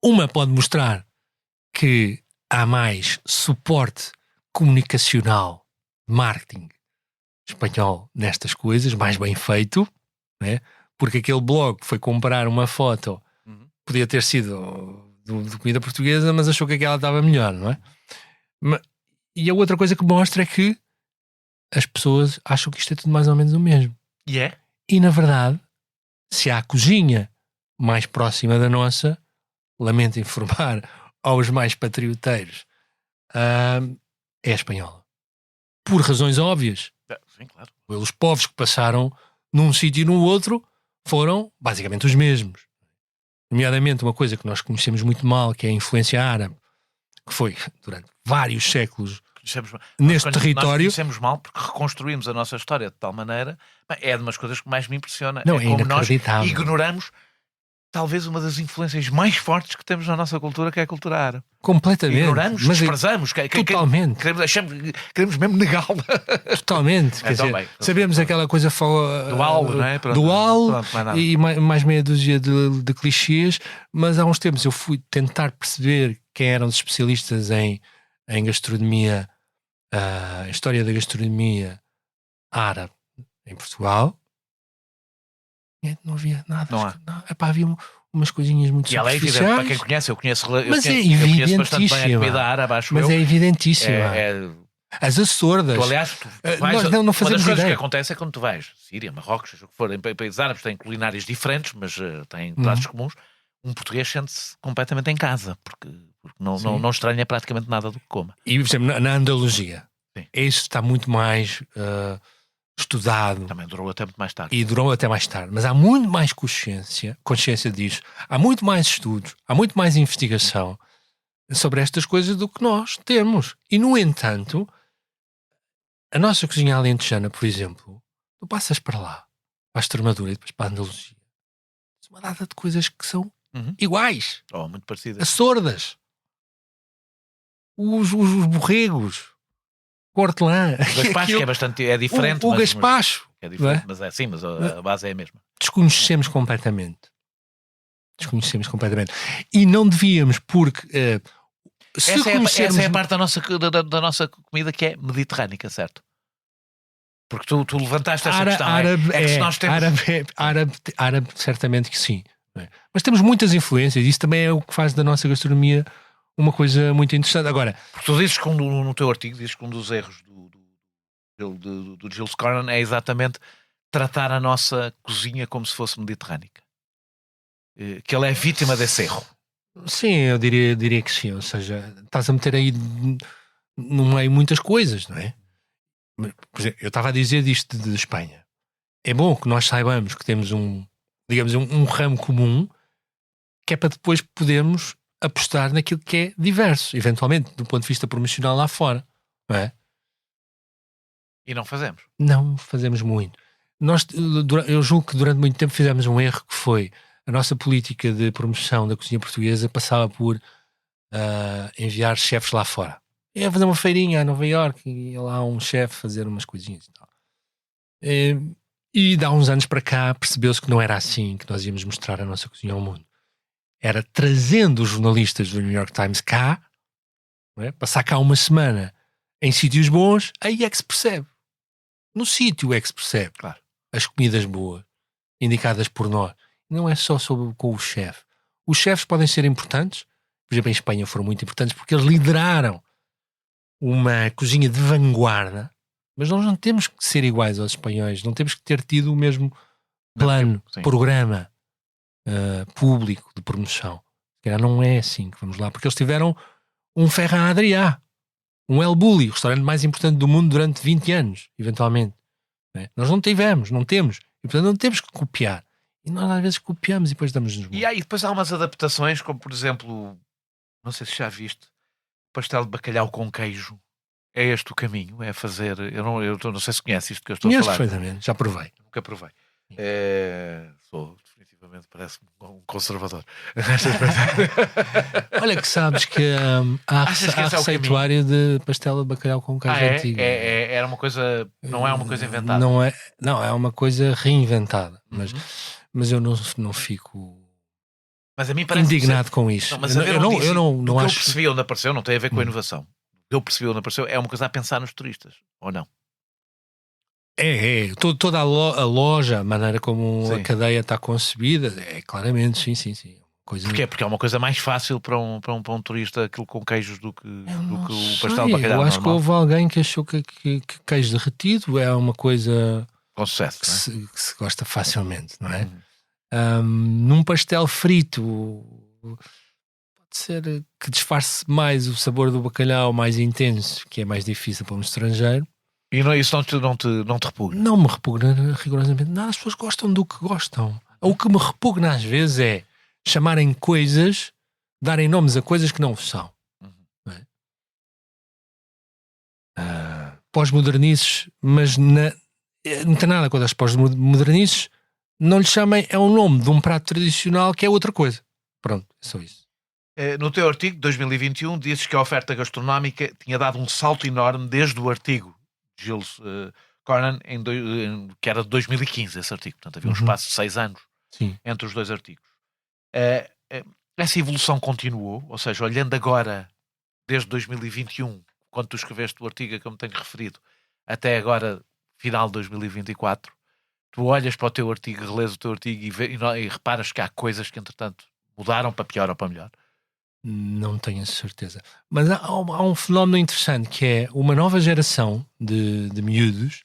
Uma pode mostrar que há mais suporte comunicacional, marketing espanhol nestas coisas, mais bem feito, né? Porque aquele blog foi comprar uma foto, podia ter sido de comida portuguesa, mas achou que aquela estava melhor, não é? E a outra coisa que mostra é que as pessoas acham que isto é tudo mais ou menos o mesmo. E na verdade, se há a cozinha mais próxima da nossa, lamento informar aos mais patrioteiros, é a espanhola. Por razões óbvias. Sim, claro. Os povos que passaram num sítio e no outro foram basicamente os mesmos. Nomeadamente uma coisa que nós conhecemos muito mal, que é a influência árabe, que foi durante vários séculos neste território. Nós conhecemos mal porque reconstruímos a nossa história de tal maneira, é de umas coisas que mais me impressiona. Não, é como nós inacreditável. ignoramos talvez uma das influências mais fortes que temos na nossa cultura, que é a cultura árabe. Completamente. Ignoramos, desprezamos. Totalmente. Queremos mesmo negá-la. Totalmente. Quer dizer, sabemos aquela coisa dual, não é? Dual e mais meia dúzia de clichês, mas há uns tempos eu fui tentar perceber quem eram os especialistas em gastronomia, história da gastronomia árabe em Portugal. Não havia nada. Não há. Havia umas coisinhas muito superficiais. E ela é evidente, para quem conhece, eu conheço bastante bem a comida árabe, acho mas eu. é evidentíssima. As Açordas. Aliás, nós não fazemos uma das coisas ideia. que acontece é quando tu vais, Síria, Marrocos, seja o que for, em países árabes têm culinárias diferentes, mas têm pratos comuns. Um português sente-se completamente em casa, porque não estranha praticamente nada do que coma. E, por exemplo, na Andaluzia, isso está muito mais estudado. Também durou até muito mais tarde. E durou até mais tarde. Mas há muito mais consciência disso. Há muito mais estudos, há muito mais investigação sobre estas coisas do que nós temos. E, no entanto, a nossa cozinha alentejana, por exemplo, tu passas para lá, para a Extremadura e depois para a Andaluzia, uma data de coisas que são iguais. Muito parecidas. As sordas. Os borregos. O hortelã. O gaspacho, que é diferente. O gaspacho. É diferente, mas mas a base é a mesma. Desconhecemos completamente. E não devíamos, porque... Essa é a parte da nossa comida que é mediterrânica, certo? Porque tu levantaste essa questão. Árabe, certamente que sim. Mas temos muitas influências, isso também é o que faz da nossa gastronomia uma coisa muito interessante. Agora, porque tu dizes que no teu artigo, dizes que um dos erros do Giles Cornan é exatamente tratar a nossa cozinha como se fosse mediterrânica. Que ele é vítima desse erro. Sim, eu diria que sim. Ou seja, estás a meter aí no meio muitas coisas, não é? Por exemplo, eu estava a dizer disto de Espanha. É bom que nós saibamos que temos um ramo comum, que é para depois podermos apostar naquilo que é diverso, eventualmente, do ponto de vista promocional lá fora, não é? E não fazemos. Não fazemos muito. Eu julgo que durante muito tempo fizemos um erro, que foi a nossa política de promoção da cozinha portuguesa passava por enviar chefes lá fora. Ia fazer uma feirinha a Nova Iorque e ia lá um chefe fazer umas coisinhas e tal. E de há uns anos para cá percebeu-se que não era assim que nós íamos mostrar a nossa cozinha ao mundo. Era trazendo os jornalistas do New York Times cá, não é? Passar cá uma semana em sítios bons, aí é que se percebe. No sítio é que se percebe, claro, as comidas boas, indicadas por nós. Não é só com o chefe. Os chefes podem ser importantes, por exemplo, em Espanha foram muito importantes porque eles lideraram uma cozinha de vanguarda, mas nós não temos que ser iguais aos espanhóis, não temos que ter tido o mesmo plano, programa público de promoção. Não é assim que vamos lá, porque eles tiveram um Ferran Adrià, um El Bulli, o restaurante mais importante do mundo durante 20 anos, eventualmente. Nós não temos, e portanto não temos que copiar. E nós às vezes copiamos e depois damos-nos mal. E aí depois há umas adaptações, como por exemplo, não sei se já viste, pastel de bacalhau com queijo é este o caminho? É fazer... Eu não sei se conhece isto que eu estou Conheço a falar. perfeitamente, já provei. Nunca provei. Sou definitivamente, parece-me um conservador. Olha que sabes que há Achas que esse é o receituário de pastel de bacalhau com queijo antigo. Era uma coisa... Não é uma coisa inventada. Não é uma coisa reinventada. Mas eu não fico... Mas a mim parece indignado com isso. Não, mas eu não acho... acho... eu percebi onde apareceu, não tem a ver com a inovação. O que eu percebi onde apareceu é uma coisa a pensar nos turistas, ou não? Toda a loja, a maneira como Sim. a cadeia está concebida, claramente, sim. Coisa... Porquê? Porque é uma coisa mais fácil para um turista aquilo com queijos do que o pastel de Eu bacalhau acho normal. que houve alguém que achou que queijo derretido é uma coisa com sucesso, que se gosta facilmente, não é? Num pastel frito pode ser que disfarce mais o sabor do bacalhau mais intenso, que é mais difícil para um estrangeiro. E isso não te repugna? Não me repugna rigorosamente nada. As pessoas gostam do que gostam. O que me repugna às vezes é chamarem coisas, darem nomes a coisas que não são. Não é? Pós-modernices, mas não tem nada contra as pós-modernices. Não lhe chamem, é um nome de um prato tradicional que é outra coisa. Pronto, é só isso. No teu artigo de 2021 dizes que a oferta gastronómica tinha dado um salto enorme desde o artigo de Gilles Cornan, que era de 2015, esse artigo. Portanto, havia um espaço de 6 anos entre os dois artigos. Essa evolução continuou, ou seja, olhando agora, desde 2021, quando tu escreveste o artigo a que eu me tenho referido, até agora, final de 2024, tu olhas para o teu artigo, relês o teu artigo e reparas que há coisas que, entretanto, mudaram para pior ou para melhor? Não tenho certeza. Mas há um fenómeno interessante que é uma nova geração de miúdos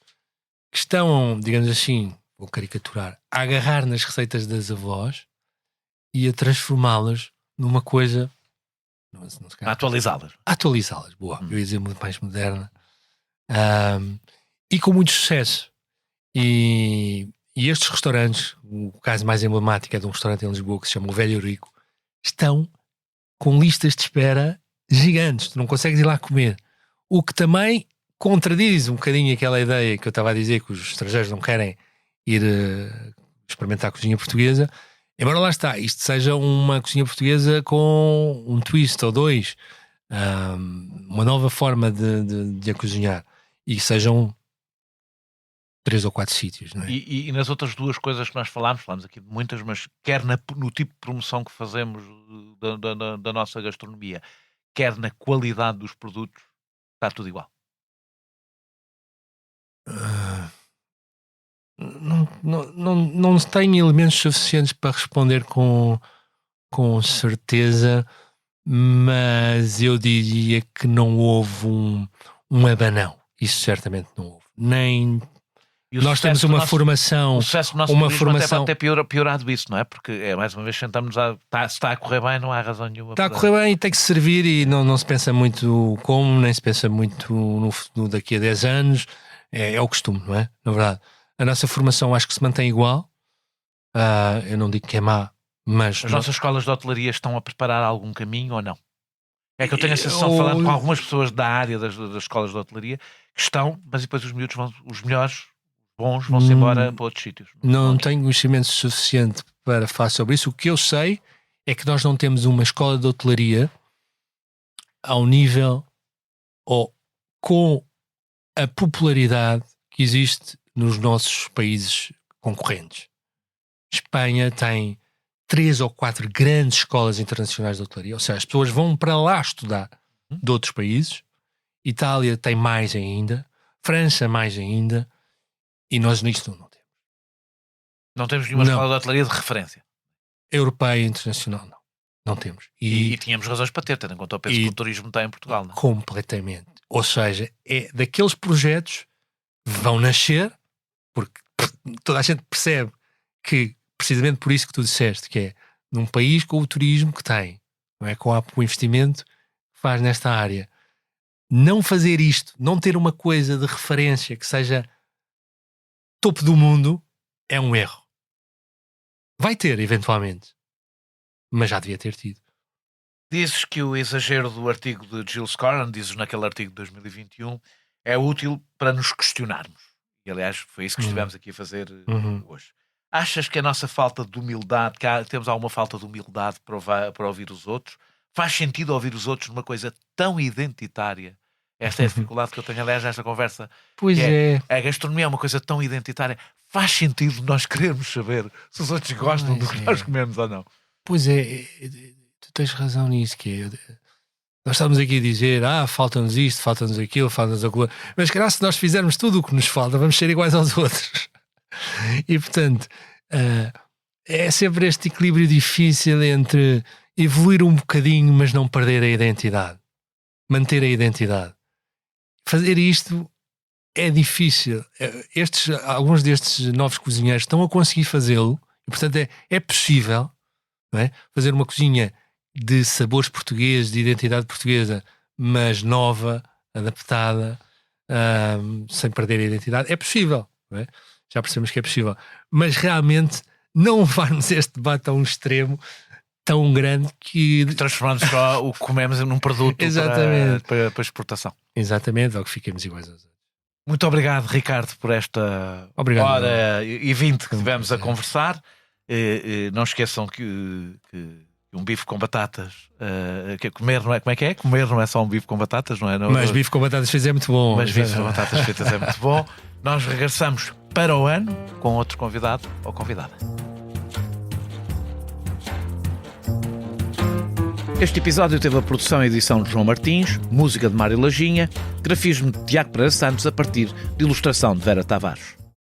que estão, digamos assim, vou caricaturar, a agarrar nas receitas das avós e a transformá-las numa coisa... A atualizá-las. Atualizá-las, boa. Eu ia dizer muito mais moderna. E com muito sucesso. E estes restaurantes, o caso mais emblemático é de um restaurante em Lisboa que se chama o Velho Rico, estão com listas de espera gigantes. Tu não consegues ir lá comer. O que também contradiz um bocadinho aquela ideia que eu estava a dizer, que os estrangeiros não querem ir experimentar a cozinha portuguesa. Embora lá está, isto seja uma cozinha portuguesa com um twist ou dois, uma nova forma de a cozinhar, e sejam 3 ou 4 sítios, não é? E nas outras duas coisas que nós falamos aqui de muitas, mas quer no tipo de promoção que fazemos da nossa gastronomia, quer na qualidade dos produtos, está tudo igual. Não tenho elementos suficientes para responder com certeza, mas eu diria que não houve um abanão. Isso certamente não houve. Nem... Nós temos uma formação... O sucesso do nosso turismo até pode ter piorado isso, não é? Porque, mais uma vez, sentamos se está a correr bem, não há razão nenhuma. Está a correr bem e tem que se servir, e não se pensa muito como, nem se pensa muito no daqui a 10 anos. É o costume, não é? Na verdade. A nossa formação acho que se mantém igual. Eu não digo que é má, mas... As nossas escolas de hotelaria estão a preparar algum caminho ou não? É que eu tenho a sensação, falando com algumas pessoas da área das escolas de hotelaria, que estão, mas depois os miúdos os melhores, bons, vão-se embora para outros sítios. Não tenho conhecimento suficiente para falar sobre isso. O que eu sei é que nós não temos uma escola de hotelaria ao nível ou com a popularidade que existe nos nossos países concorrentes. Espanha tem 3 ou 4 grandes escolas internacionais de hotelaria, ou seja, as pessoas vão para lá estudar de outros países. Itália tem mais ainda, França mais ainda, e nós nisto não temos. Não temos nenhuma escola de hotelaria de referência? Europeia e internacional, não temos. E tínhamos razões para tendo em conta o peso que o turismo tem em Portugal, não é? Completamente. Ou seja, é daqueles projetos vão nascer, porque toda a gente percebe que, precisamente por isso que tu disseste, que é num país com o turismo que tem, não é? Com o investimento que faz nesta área, não fazer isto, não ter uma coisa de referência que seja topo do mundo, é um erro. Vai ter, eventualmente, mas já devia ter tido. Dizes que o exagero do artigo de Giles Coren, dizes naquele artigo de 2021, é útil para nos questionarmos. E, aliás, foi isso que estivemos aqui a fazer hoje. Achas que a nossa falta de humildade, temos alguma falta de humildade para ouvir os outros? Faz sentido ouvir os outros numa coisa tão identitária? Esta é a dificuldade que eu tenho, aliás, nesta conversa. Pois é. A gastronomia é uma coisa tão identitária. Faz sentido nós querermos saber se os outros gostam do que nós comemos ou não. Pois é, tu tens razão nisso, que nós estamos aqui a dizer, falta-nos isto, falta-nos aquilo, falta-nos aquilo. Mas, cara, se nós fizermos tudo o que nos falta, vamos ser iguais aos outros. E, portanto, é sempre este equilíbrio difícil entre evoluir um bocadinho, mas não perder a identidade. Manter a identidade. Fazer isto é difícil. Alguns destes novos cozinheiros estão a conseguir fazê-lo, e, portanto, é possível, não é? Fazer uma cozinha de sabores portugueses, de identidade portuguesa, mas nova, adaptada, sem perder a identidade. É possível, não é? Já percebemos que é possível. Mas realmente não levarmos este debate a um extremo tão grande que transformamos só o que comemos num produto para exportação. Exatamente, ou que fiquemos iguais aos outros. Muito obrigado, Ricardo, por esta hora e 20 que tivemos a conversar. Não esqueçam que um bife com batatas, comer não é, como é que é? Comer não é só um bife com batatas, não é? Mas bife com batatas fritas é muito bom. Mas bife com batatas fritas é muito bom. Nós regressamos para o ano com outro convidado ou convidada. Este episódio teve a produção e edição de João Martins, música de Mário Lajinha, grafismo de Tiago Pereira Santos a partir de ilustração de Vera Tavares.